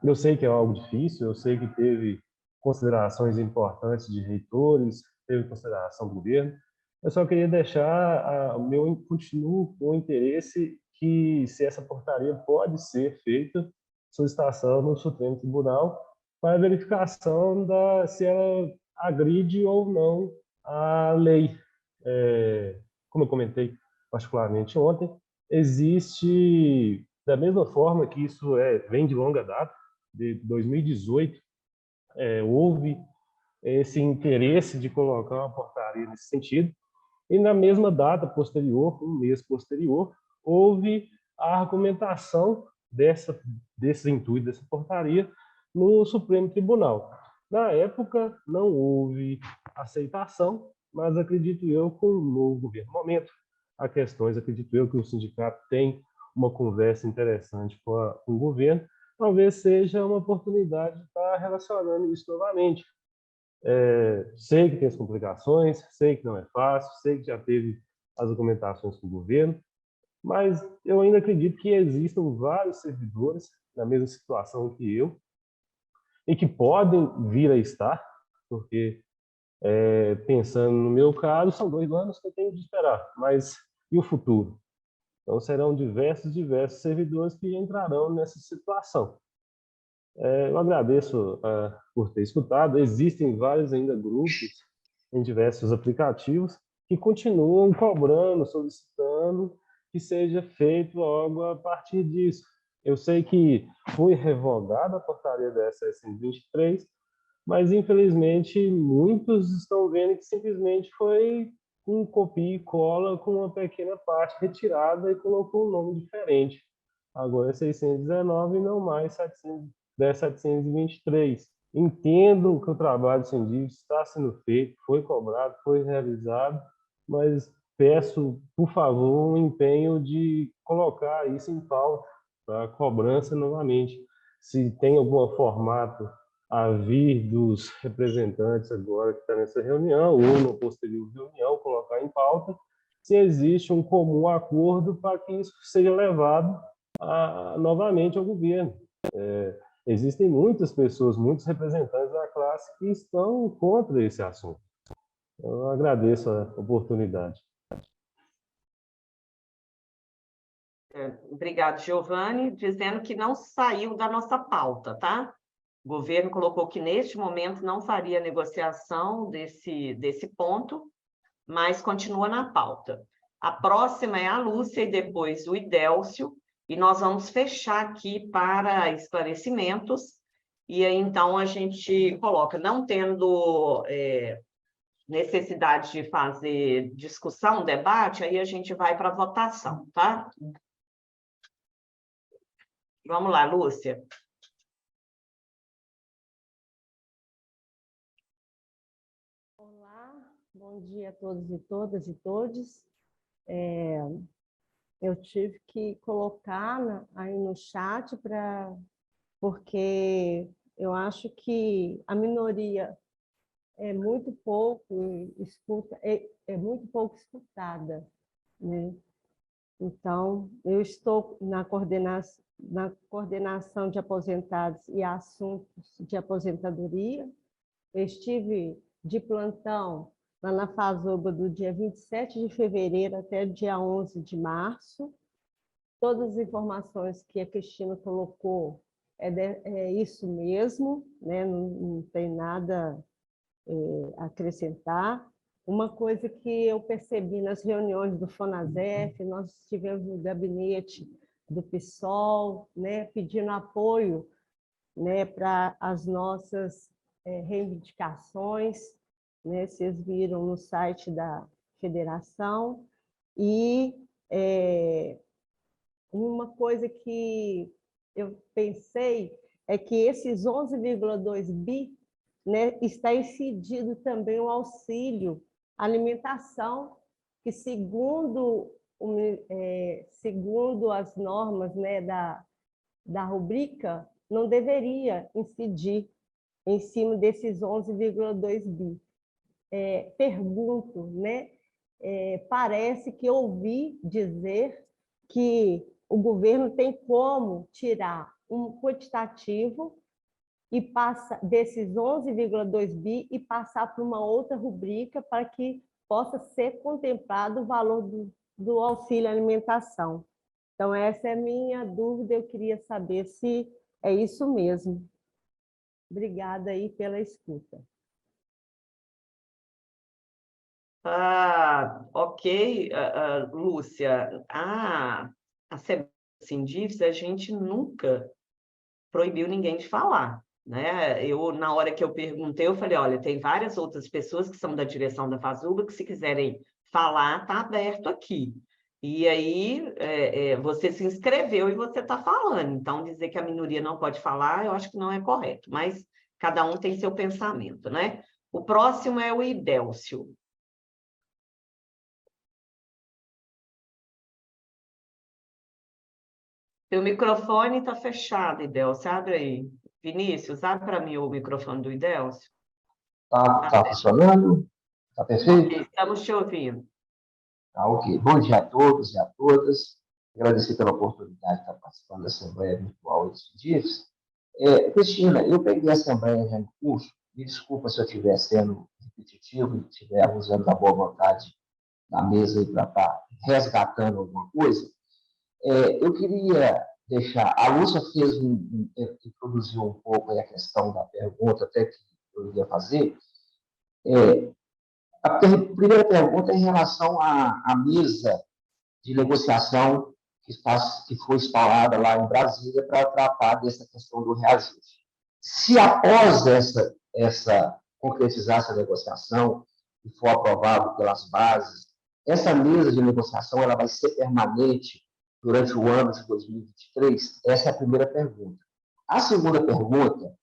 Speaker 8: Eu sei que é algo difícil, eu sei que teve considerações importantes de reitores, teve consideração do governo. Eu só queria deixar continuo com o interesse que, se essa portaria pode ser feita, solicitação no Supremo Tribunal para verificação se ela agride ou não a lei. Como eu comentei particularmente ontem, existe, da mesma forma que isso vem de longa data, de 2018, houve esse interesse de colocar uma portaria nesse sentido, e na mesma data posterior, um mês posterior, houve a argumentação desse intuito, dessa portaria, no Supremo Tribunal. Na época, não houve aceitação, mas acredito eu, com o novo governo no momento, há questões, acredito eu, que o sindicato tem uma conversa interessante com o governo, talvez seja uma oportunidade de estar relacionando isso novamente. Sei que tem as complicações, sei que não é fácil, sei que já teve as argumentações com o governo, mas eu ainda acredito que existam vários servidores na mesma situação que eu e que podem vir a estar, porque, pensando no meu caso, são 2 anos que eu tenho de esperar, mas e o futuro? Então, serão diversos servidores que entrarão nessa situação. Eu agradeço por ter escutado. Existem vários ainda grupos em diversos aplicativos que continuam cobrando, solicitando que seja feito algo a partir disso. Eu sei que foi revogada a portaria da SS 23, mas, infelizmente, muitos estão vendo que simplesmente foi um copia e cola com uma pequena parte retirada e colocou um nome diferente. Agora é 619 e não mais 723. Entendo que o trabalho científico está sendo feito, foi cobrado, foi realizado, mas peço, por favor, um empenho de colocar isso em pauta, para cobrança novamente. Se tem algum formato a vir dos representantes agora que estão nessa reunião, ou na posterior reunião, colocar em pauta, se existe um comum acordo para que isso seja levado novamente ao governo. Existem muitas pessoas, muitos representantes da classe que estão contra esse assunto. Eu agradeço a oportunidade.
Speaker 1: Obrigado, Giovanni, dizendo que não saiu da nossa pauta, tá? O governo colocou que, neste momento, não faria negociação desse ponto, mas continua na pauta. A próxima é a Lúcia e depois o Idélcio, e nós vamos fechar aqui para esclarecimentos, e aí, então, a gente coloca, não tendo necessidade de fazer discussão, debate, aí a gente vai para a votação, tá? Vamos lá, Lúcia.
Speaker 9: Olá, bom dia a todos e todas e todes. Eu tive que colocar aí no chat porque eu acho que a minoria é muito pouco muito pouco escutada, né? Então, eu estou na coordenação de aposentados e assuntos de aposentadoria. Eu estive de plantão lá na FASUBA do dia 27 de fevereiro até o dia 11 de março. Todas as informações que a Cristina colocou é isso mesmo, né? Não tem nada a acrescentar. Uma coisa que eu percebi nas reuniões do FONASEF, nós estivemos no gabinete do PSOL, né, pedindo apoio, né, para as nossas reivindicações, né, vocês viram no site da federação, e uma coisa que eu pensei é que esses 11,2 bi, né, está incidido também o auxílio alimentação, que segundo as normas, né, da rubrica, não deveria incidir em cima desses 11,2 bi. Pergunto, né, parece que ouvi dizer que o governo tem como tirar um quantitativo e passa desses 11,2 bi e passar para uma outra rubrica para que possa ser contemplado o valor do auxílio alimentação. Então, essa é a minha dúvida, eu queria saber se é isso mesmo. Obrigada aí pela escuta.
Speaker 1: Ok, Lúcia. A Sindifes, a gente nunca proibiu ninguém de falar, né? Na hora que eu perguntei, eu falei, olha, tem várias outras pessoas que são da direção da FASUBA que, se quiserem falar, está aberto aqui. E aí, você se inscreveu e você está falando. Então, dizer que a minoria não pode falar, eu acho que não é correto, mas cada um tem seu pensamento, né? O próximo é o Idélcio. Seu microfone está fechado, Idélcio. Abre aí. Vinícius, abre para mim o microfone do Idélcio.
Speaker 10: Tá funcionando? Tá perfeito?
Speaker 1: Ok, estamos te ouvindo.
Speaker 10: Tá, ok. Bom dia a todos e a todas. Agradecer pela oportunidade de estar participando da Assembleia Virtual dos DIFs. Cristina, eu peguei a Assembleia já em curso. Me desculpa se eu estiver sendo repetitivo e estiver abusando da boa vontade da mesa para estar resgatando alguma coisa. Eu queria deixar... A Lúcia introduziu um pouco aí a questão da pergunta, até que eu ia fazer. A primeira pergunta é em relação à mesa de negociação que foi instalada lá em Brasília para tratar dessa questão do reajuste. Se após concretizar essa negociação e for aprovado pelas bases, essa mesa de negociação ela vai ser permanente durante o ano de 2023? Essa é a primeira pergunta. A segunda pergunta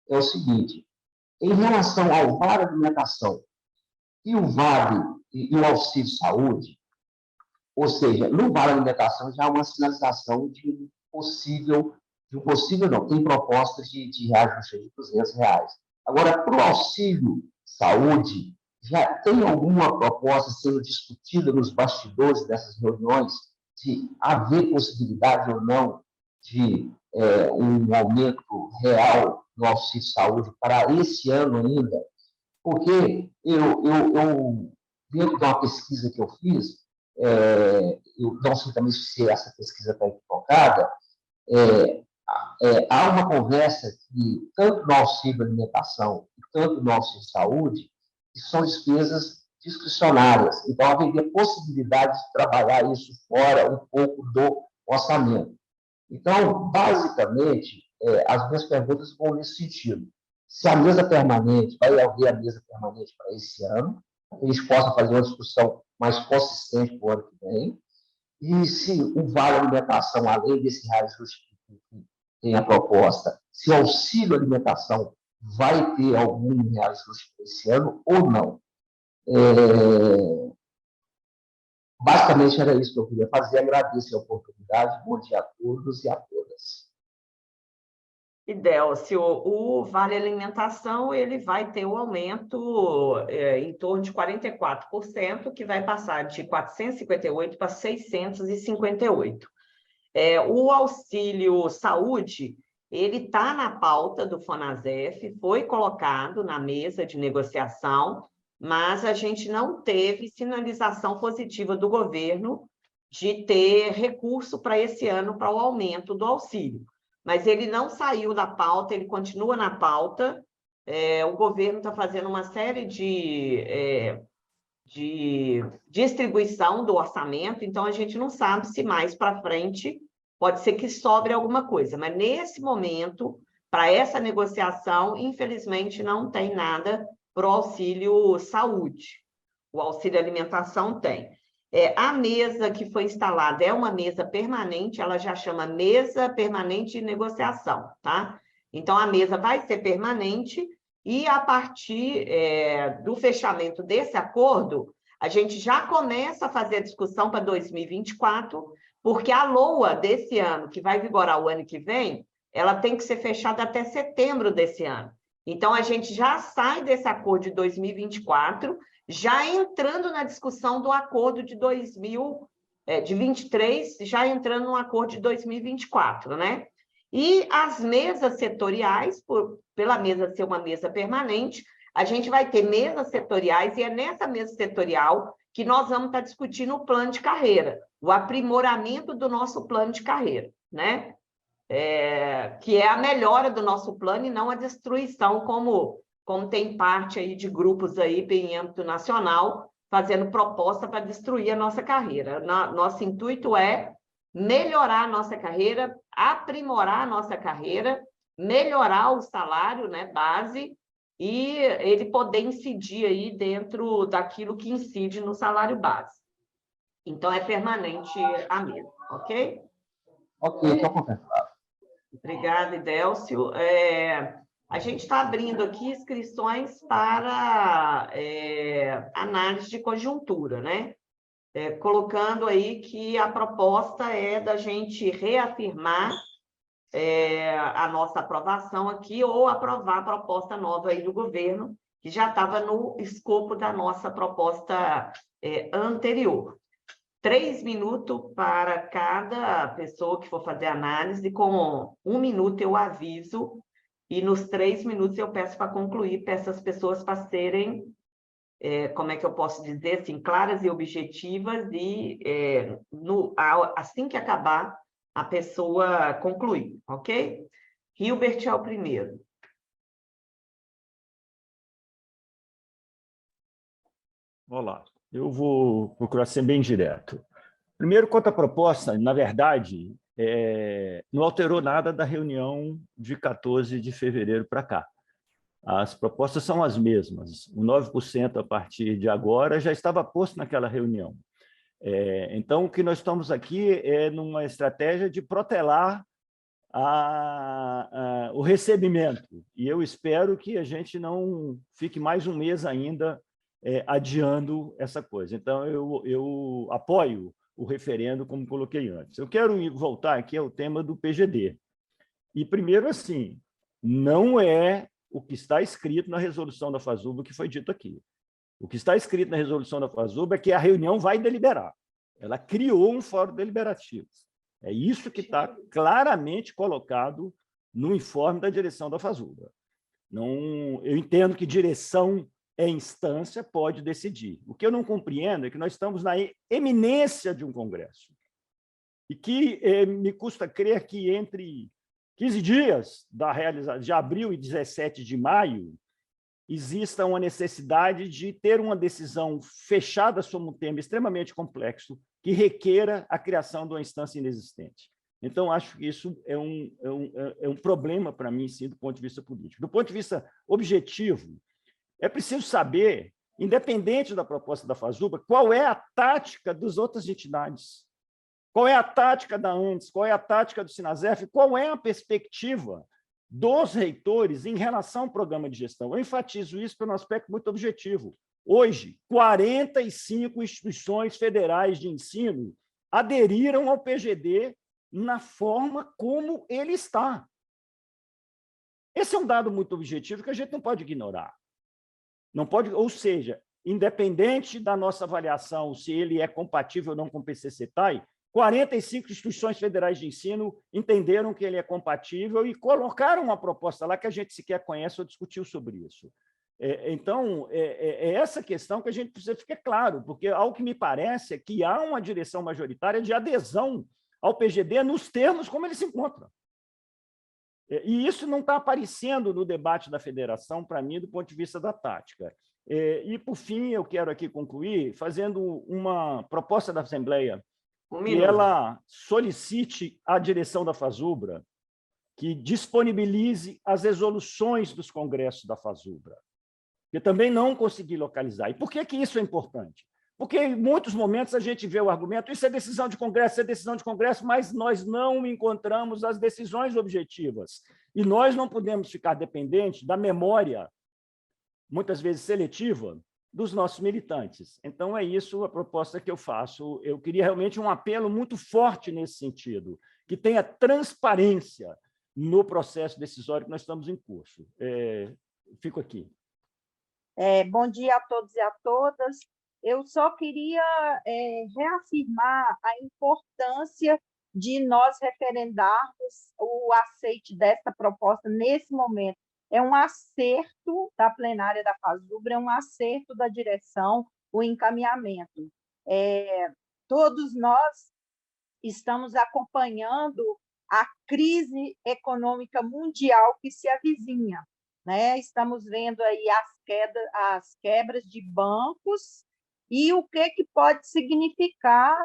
Speaker 10: é o seguinte: em relação ao vale alimentação e o vale e o auxílio saúde, ou seja, no vale alimentação já há uma sinalização de um possível não, tem propostas de reajuste de R$200. Agora, para o auxílio saúde, já tem alguma proposta sendo discutida nos bastidores dessas reuniões de haver possibilidade ou não de um aumento real no auxílio saúde para esse ano ainda? Porque eu dentro de uma pesquisa que eu fiz, eu não sei também se essa pesquisa está equivocada, há uma conversa que, tanto no auxílio alimentação e tanto no auxílio saúde, que são despesas discricionárias. Então, haveria possibilidade de trabalhar isso fora um pouco do orçamento. Então, basicamente, as minhas perguntas vão nesse sentido. Se a mesa permanente, vai haver a mesa permanente para esse ano, para que a gente possa fazer uma discussão mais consistente para o ano que vem, e se o vale alimentação, além desse reajuste tem a proposta, se o auxílio alimentação vai ter algum reajuste esse ano ou não. Basicamente era isso que eu queria fazer. Agradeço a oportunidade. Bom dia a todos e a todas.
Speaker 1: E, Délcio, o Vale Alimentação ele vai ter um aumento em torno de 44%, que vai passar de 458 para 658. O auxílio saúde, ele está na pauta do FONASEF, foi colocado na mesa de negociação, mas a gente não teve sinalização positiva do governo de ter recurso para esse ano para o aumento do auxílio. Mas ele não saiu da pauta, ele continua na pauta. O governo está fazendo uma série de distribuição do orçamento, então a gente não sabe se mais para frente pode ser que sobre alguma coisa. Mas nesse momento, para essa negociação, infelizmente não tem nada para o auxílio saúde. O auxílio alimentação tem. A mesa que foi instalada é uma mesa permanente, ela já chama Mesa Permanente de Negociação, tá? Então, a mesa vai ser permanente e, a partir do fechamento desse acordo, a gente já começa a fazer a discussão para 2024, porque a LOA desse ano, que vai vigorar o ano que vem, ela tem que ser fechada até setembro desse ano. Então, a gente já sai desse acordo de 2024, já entrando na discussão do acordo de 2023, já entrando no acordo de 2024, né? E as mesas setoriais, pela mesa ser uma mesa permanente, a gente vai ter mesas setoriais, e é nessa mesa setorial que nós vamos estar discutindo o plano de carreira, o aprimoramento do nosso plano de carreira, né? Que é a melhora do nosso plano e não a destruição, como tem parte aí de grupos aí em âmbito nacional fazendo proposta para destruir a nossa carreira. Nosso intuito é melhorar a nossa carreira, aprimorar a nossa carreira, melhorar o salário, né, base, e ele poder incidir aí dentro daquilo que incide no salário base. Então, é permanente a mesa, ok?
Speaker 10: Ok, estou contemplado.
Speaker 1: Obrigada, Délcio. A gente está abrindo aqui inscrições para análise de conjuntura, né? Colocando aí que a proposta é da gente reafirmar a nossa aprovação aqui ou aprovar a proposta nova aí do governo, que já estava no escopo da nossa proposta anterior. 3 minutos para cada pessoa que for fazer análise, com 1 minuto eu aviso, e nos 3 minutos eu peço para concluir, para essas pessoas para serem, como é que eu posso dizer, assim, claras e objetivas, e assim que acabar, a pessoa concluir, ok? Hilbert é o primeiro.
Speaker 5: Olá, eu vou procurar ser bem direto. Primeiro, quanto à proposta, na verdade, não alterou nada da reunião de 14 de fevereiro para cá. As propostas são as mesmas. O 9% a partir de agora já estava posto naquela reunião. Então, o que nós estamos aqui é numa estratégia de protelar o recebimento. E eu espero que a gente não fique mais um mês ainda adiando essa coisa. Então, eu apoio o referendo, como coloquei antes. Eu quero voltar aqui ao tema do PGD. E, primeiro, assim, não é o que está escrito na resolução da FASUBA que foi dito aqui. O que está escrito na resolução da FASUBA é que a reunião vai deliberar. Ela criou um fórum deliberativo. É isso que está claramente colocado no informe da direção da FASUBA. Eu entendo que direção instância, pode decidir. O que eu não compreendo é que nós estamos na eminência de um congresso e que me custa crer que entre 15 dias de abril e 17 de maio exista uma necessidade de ter uma decisão fechada sobre um tema extremamente complexo que requeira a criação de uma instância inexistente. Então, acho que isso é um problema para mim, sim, do ponto de vista político. Do ponto de vista objetivo, é preciso saber, independente da proposta da FASUBA, qual é a tática das outras entidades. Qual é a tática da ANDES? Qual é a tática do Sinasef? Qual é a perspectiva dos reitores em relação ao programa de gestão? Eu enfatizo isso pelo aspecto muito objetivo. Hoje, 45 instituições federais de ensino aderiram ao PGD na forma como ele está. Esse é um dado muito objetivo que a gente não pode ignorar. Não pode, ou seja, independente da nossa avaliação se ele é compatível ou não com o PCC-TAI, 45 instituições federais de ensino entenderam que ele é compatível e colocaram uma proposta lá que a gente sequer conhece ou discutiu sobre isso. Então, é essa questão que a gente precisa ficar claro, porque, ao que me parece, é que há uma direção majoritária de adesão ao PGD nos termos como ele se encontra. E isso não está aparecendo no debate da federação, para mim, do ponto de vista da tática. E, por fim, eu quero aqui concluir fazendo uma proposta da Assembleia, que ela solicite à direção da FASUBRA que disponibilize as resoluções dos congressos da FASUBRA, que também não consegui localizar. E por que isso é importante? Porque, em muitos momentos, a gente vê o argumento, isso é decisão de congresso, isso é decisão de congresso, mas nós não encontramos as decisões objetivas. E nós não podemos ficar dependentes da memória, muitas vezes seletiva, dos nossos militantes. Então, é isso a proposta que eu faço. Eu queria realmente um apelo muito forte nesse sentido, que tenha transparência no processo decisório que nós estamos em curso. Fico aqui.
Speaker 11: Bom dia a todos e a todas. Eu só queria reafirmar a importância de nós referendarmos o aceite desta proposta nesse momento. É um acerto da plenária da FASUBRA, é um acerto da direção, o encaminhamento. Todos nós estamos acompanhando a crise econômica mundial que se avizinha, né? Estamos vendo aí as quebras de bancos e o que pode significar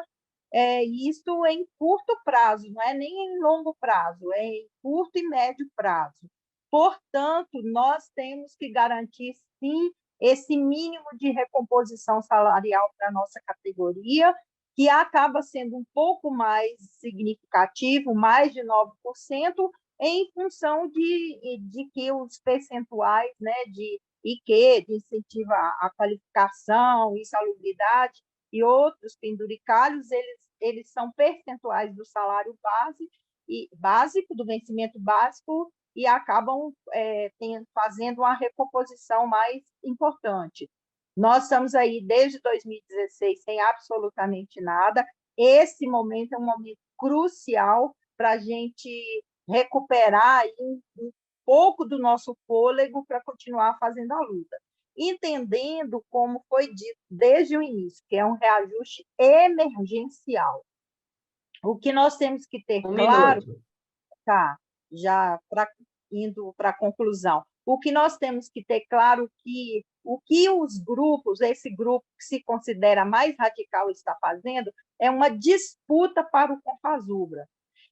Speaker 11: isso em curto prazo, não é nem em longo prazo, é em curto e médio prazo. Portanto, nós temos que garantir, sim, esse mínimo de recomposição salarial para a nossa categoria, que acaba sendo um pouco mais significativo, mais de 9%, em função de que os percentuais, né, de IQ, de incentivo à qualificação, insalubridade e outros penduricalhos, eles são percentuais do salário básico, do vencimento básico, e acabam fazendo uma recomposição mais importante. Nós estamos aí desde 2016 sem absolutamente nada. Esse momento é um momento crucial para a gente recuperar aí um pouco do nosso fôlego para continuar fazendo a luta. Entendendo, como foi dito desde o início, que é um reajuste emergencial. O que nós temos que ter claro... Tá, já indo para a conclusão. O que nós temos que ter claro que o que os grupos, esse grupo que se considera mais radical está fazendo, é uma disputa para o Confasubra.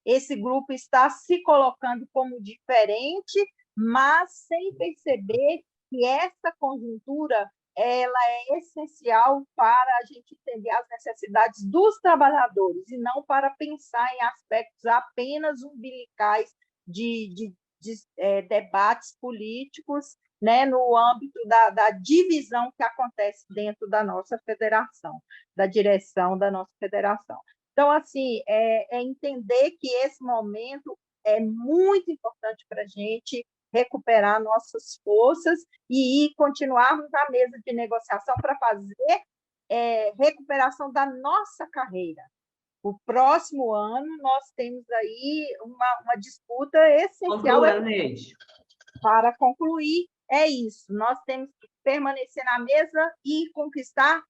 Speaker 11: Esse grupo está se colocando como diferente, mas sem perceber que essa conjuntura ela é essencial para a gente entender as necessidades dos trabalhadores e não para pensar em aspectos apenas umbilicais de debates políticos, né, no âmbito da divisão que acontece dentro da nossa federação, da direção da nossa federação. Então, assim, entender que esse momento é muito importante para a gente recuperar nossas forças e continuarmos na mesa de negociação para fazer recuperação da nossa carreira. O próximo ano, nós temos aí uma disputa essencial para concluir. É isso, nós temos que permanecer na mesa e conquistar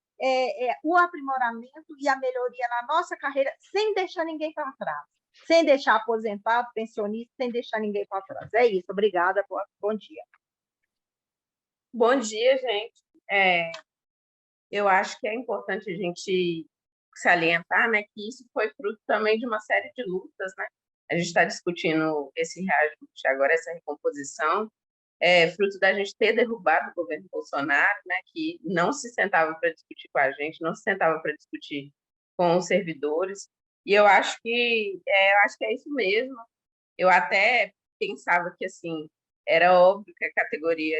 Speaker 11: o aprimoramento e a melhoria na nossa carreira, sem deixar ninguém para trás, sem deixar aposentado, pensionista, sem deixar ninguém para trás. É isso, obrigada, bom dia.
Speaker 12: Bom dia, gente. Eu acho que é importante a gente salientar, né, que isso foi fruto também de uma série de lutas, né? A gente está discutindo esse reajuste, agora essa recomposição, fruto da gente ter derrubado o governo Bolsonaro, né, que não se sentava para discutir com a gente, não se sentava para discutir com os servidores, E eu acho que é isso mesmo. Eu até pensava que assim era óbvio que a categoria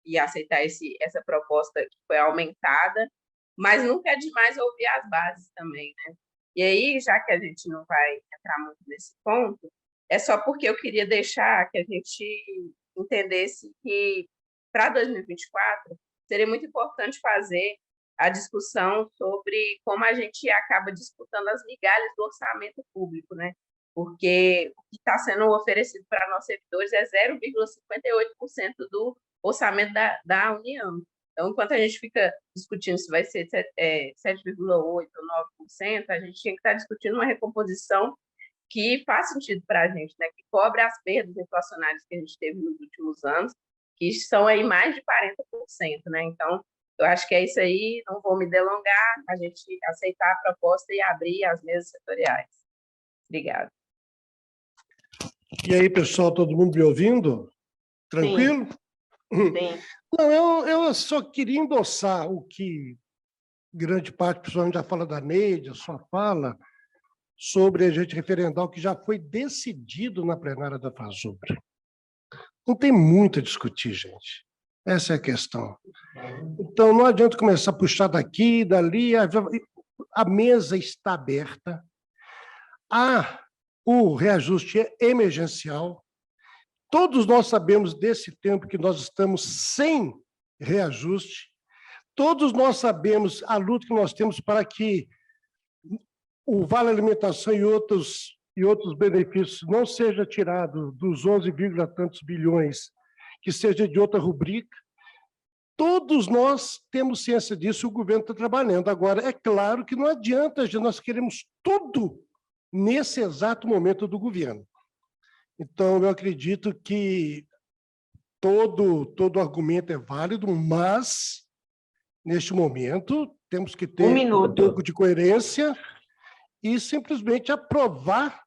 Speaker 12: ia aceitar essa proposta que foi aumentada, mas nunca é demais ouvir as bases também, né? E aí, já que a gente não vai entrar muito nesse ponto, é só porque eu queria deixar que a gente entendesse que, para 2024, seria muito importante fazer a discussão sobre como a gente acaba disputando as migalhas do orçamento público, né? Porque o que está sendo oferecido para nós servidores é 0,58% do orçamento da União. Então, enquanto a gente fica discutindo se vai ser 7,8% ou 9%, a gente tinha que estar discutindo uma recomposição que faz sentido para a gente, né? Que cobre as perdas inflacionárias que a gente teve nos últimos anos, que são aí mais de 40%, né? Então, eu acho que é isso aí, não vou me delongar, a gente aceitar a proposta e abrir as mesas setoriais. Obrigada.
Speaker 13: E aí, pessoal, todo mundo me ouvindo? Tranquilo?
Speaker 1: Sim.
Speaker 13: Não, eu só queria endossar o que grande parte, principalmente, já fala da Neide, a sua fala, sobre a gente referendar o que já foi decidido na plenária da FASUBRA. Não tem muito a discutir, gente. Essa é a questão. Então, não adianta começar a puxar daqui, dali, a mesa está aberta, o reajuste é emergencial. Todos nós sabemos desse tempo que nós estamos sem reajuste. Todos nós sabemos a luta que nós temos para que o Vale Alimentação e outros benefícios não seja tirado dos 11, tantos bilhões, que seja de outra rubrica. Todos nós temos ciência disso, o governo está trabalhando. Agora, é claro que não adianta, nós queremos tudo nesse exato momento do governo. Então, eu acredito que todo argumento é válido, mas, neste momento, temos que ter um pouco de coerência e simplesmente aprovar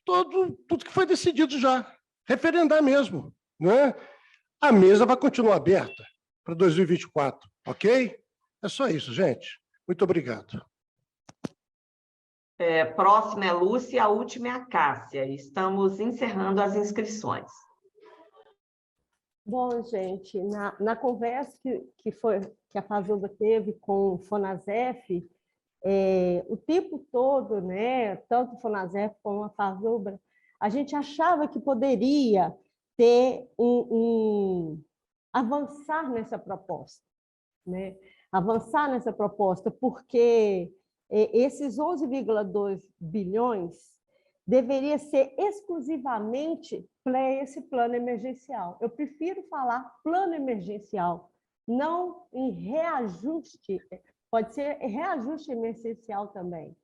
Speaker 13: tudo que foi decidido já, referendar mesmo, né? A mesa vai continuar aberta para 2024, ok? É só isso, gente. Muito obrigado.
Speaker 1: Próxima é a Lúcia, a última é a Cássia. Estamos encerrando as inscrições.
Speaker 9: Bom, gente, na conversa que a FASUBRA teve com o FONASEF, o tempo todo, né, tanto o FONASEF como a FASUBRA, a gente achava que poderia ter avançar nessa proposta, né? Avançar nessa proposta, porque esses 11,2 bilhões deveria ser exclusivamente para esse plano emergencial. Eu prefiro falar plano emergencial, não em reajuste. Pode ser reajuste emergencial também,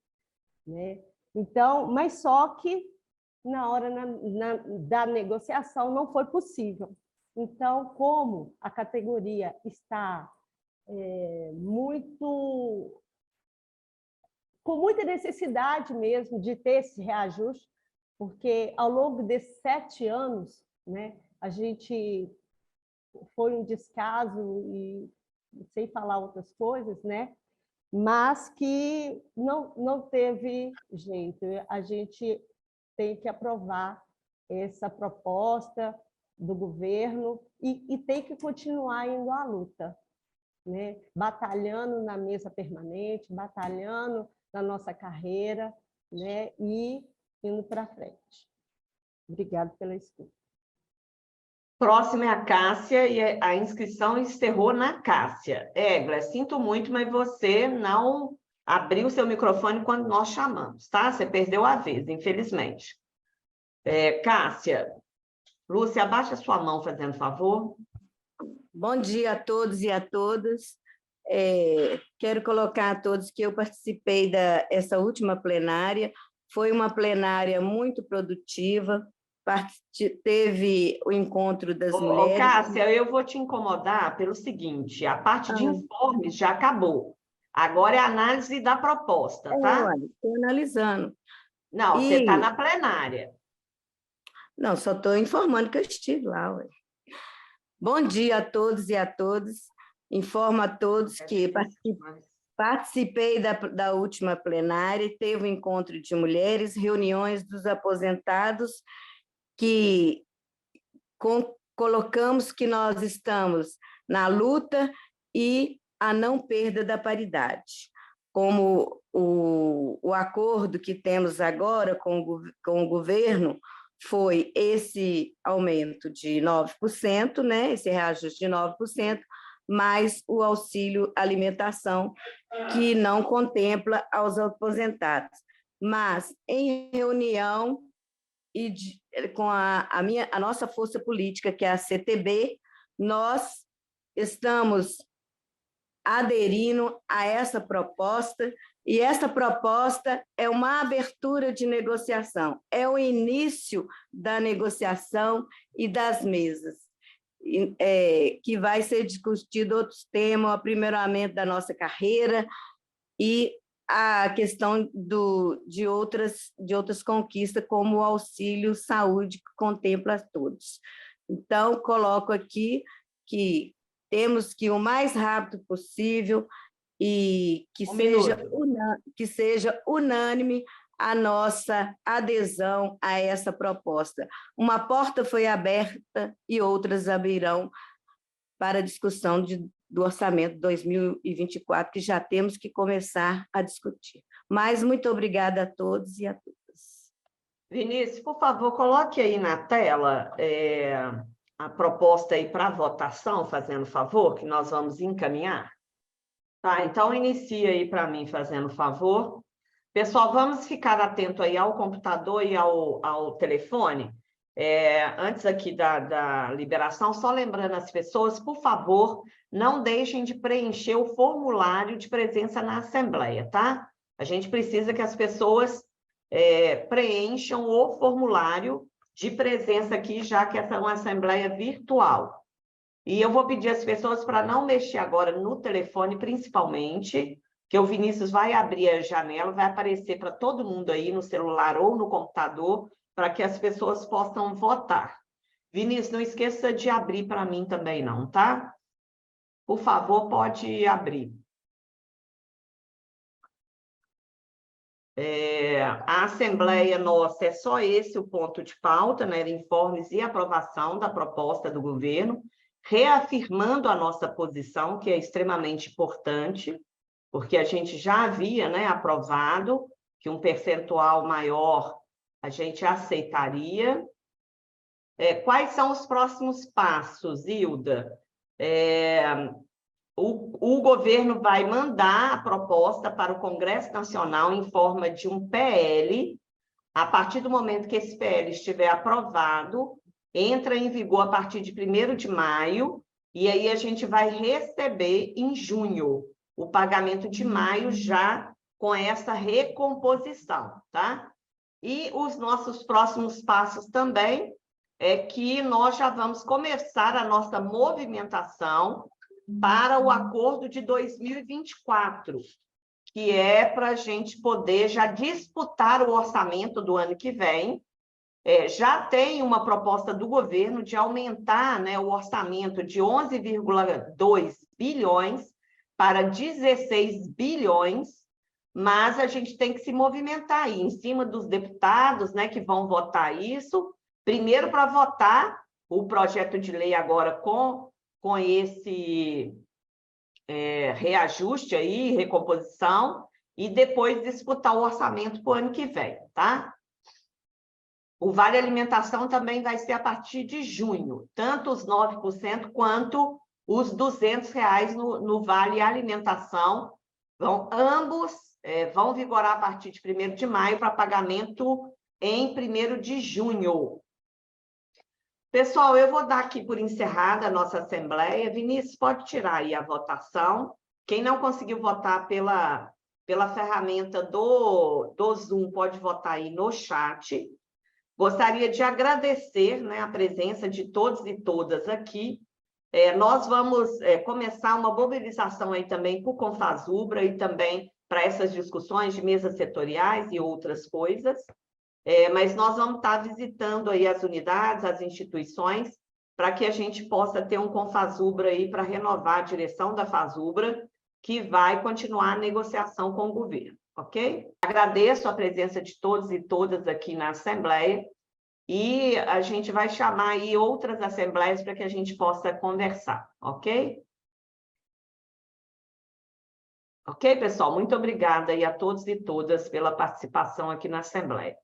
Speaker 9: né? Então, mas só que na hora da negociação não foi possível. Então, como a categoria está com muita necessidade mesmo de ter esse reajuste, porque ao longo desses 7 anos, né, a gente foi um descaso e sem falar outras coisas, né? Mas que não teve jeito. A gente tem que aprovar essa proposta do governo e tem que continuar indo à luta, né? Batalhando na mesa permanente, batalhando na nossa carreira, né? E indo para frente. Obrigada pela escuta.
Speaker 1: Próxima é a Cássia, e a inscrição encerrou na Cássia. Egla, sinto muito, mas você não abriu seu microfone quando nós chamamos, tá? Você perdeu a vez, infelizmente. Cássia, Lúcia, abaixa sua mão, fazendo favor.
Speaker 14: Bom dia a todos e a todas. Quero colocar a todos que eu participei dessa última plenária. Foi uma plenária muito produtiva. Teve o encontro das mulheres.
Speaker 1: Cássia, eu vou te incomodar pelo seguinte: a parte de informes já acabou. Agora é a análise da proposta, tá?
Speaker 14: Estou analisando.
Speaker 1: Não, você está na plenária.
Speaker 14: Não, só estou informando que eu estive lá. Ué. Bom dia a todos e a todas. Informo a todos que Participei da última plenária, teve um encontro de mulheres, reuniões dos aposentados, que colocamos que nós estamos na luta e a não perda da paridade. Como o acordo que temos agora com o governo foi esse aumento de 9%, né, esse reajuste de 9%, mais o auxílio alimentação, que não contempla aos aposentados. Mas, em reunião com a nossa força política, que é a CTB, nós estamos aderindo a essa proposta, e essa proposta é uma abertura de negociação, é o início da negociação e das mesas, que vai ser discutido outros temas, o aprimoramento da nossa carreira e a questão de outras conquistas, como o auxílio saúde, que contempla a todos. Então, coloco aqui que temos que ir o mais rápido possível e que seja unânime a nossa adesão a essa proposta. Uma porta foi aberta e outras abrirão para a discussão do orçamento 2024, que já temos que começar a discutir. Mas muito obrigada a todos e a todas.
Speaker 1: Vinícius, por favor, coloque aí na tela a proposta aí para votação, fazendo favor, que nós vamos encaminhar. Tá, então inicia aí para mim, fazendo favor. Pessoal, vamos ficar atento aí ao computador e ao telefone. Antes aqui da liberação, só lembrando as pessoas, por favor, não deixem de preencher o formulário de presença na Assembleia, tá? A gente precisa que as pessoas preencham o formulário de presença aqui, já que essa é uma Assembleia virtual. E eu vou pedir às pessoas para não mexer agora no telefone, principalmente, que o Vinícius vai abrir a janela, vai aparecer para todo mundo aí no celular ou no computador, para que as pessoas possam votar. Vinícius, não esqueça de abrir para mim também não, tá? Por favor, pode abrir. A Assembleia nossa é só esse o ponto de pauta, né? Informes e aprovação da proposta do governo, reafirmando a nossa posição, que é extremamente importante, porque a gente já havia, né, aprovado que um percentual maior a gente aceitaria. Quais são os próximos passos, Hilda? O governo vai mandar a proposta para o Congresso Nacional em forma de um PL. A partir do momento que esse PL estiver aprovado, entra em vigor a partir de 1º de maio, e aí a gente vai receber em junho o pagamento de maio já com essa recomposição, tá? E os nossos próximos passos também é que nós já vamos começar a nossa movimentação para o acordo de 2024, que é para a gente poder já disputar o orçamento do ano que vem. Já tem uma proposta do governo de aumentar, né, o orçamento de 11,2 bilhões para 16 bilhões, mas a gente tem que se movimentar aí, em cima dos deputados, né, que vão votar isso, primeiro para votar o projeto de lei agora com esse reajuste aí, recomposição, e depois disputar o orçamento para o ano que vem, tá? O Vale Alimentação também vai ser a partir de junho, tanto os 9% quanto os R$200 no Vale Alimentação. Ambos vão vigorar a partir de 1º de maio para pagamento em 1º de junho. Pessoal, eu vou dar aqui por encerrada a nossa Assembleia. Vinícius, pode tirar aí a votação. Quem não conseguiu votar pela ferramenta do Zoom, pode votar aí no chat. Gostaria de agradecer, né, a presença de todos e todas aqui. Nós vamos começar uma mobilização aí também para o Confasubra e também para essas discussões de mesas setoriais e outras coisas. Mas nós vamos estar visitando aí as unidades, as instituições, para que a gente possa ter um Confasubra aí para renovar a direção da Fasubra, que vai continuar a negociação com o governo, ok? Agradeço a presença de todos e todas aqui na Assembleia e a gente vai chamar aí outras assembleias para que a gente possa conversar, ok? Ok, pessoal? Muito obrigada aí a todos e todas pela participação aqui na Assembleia.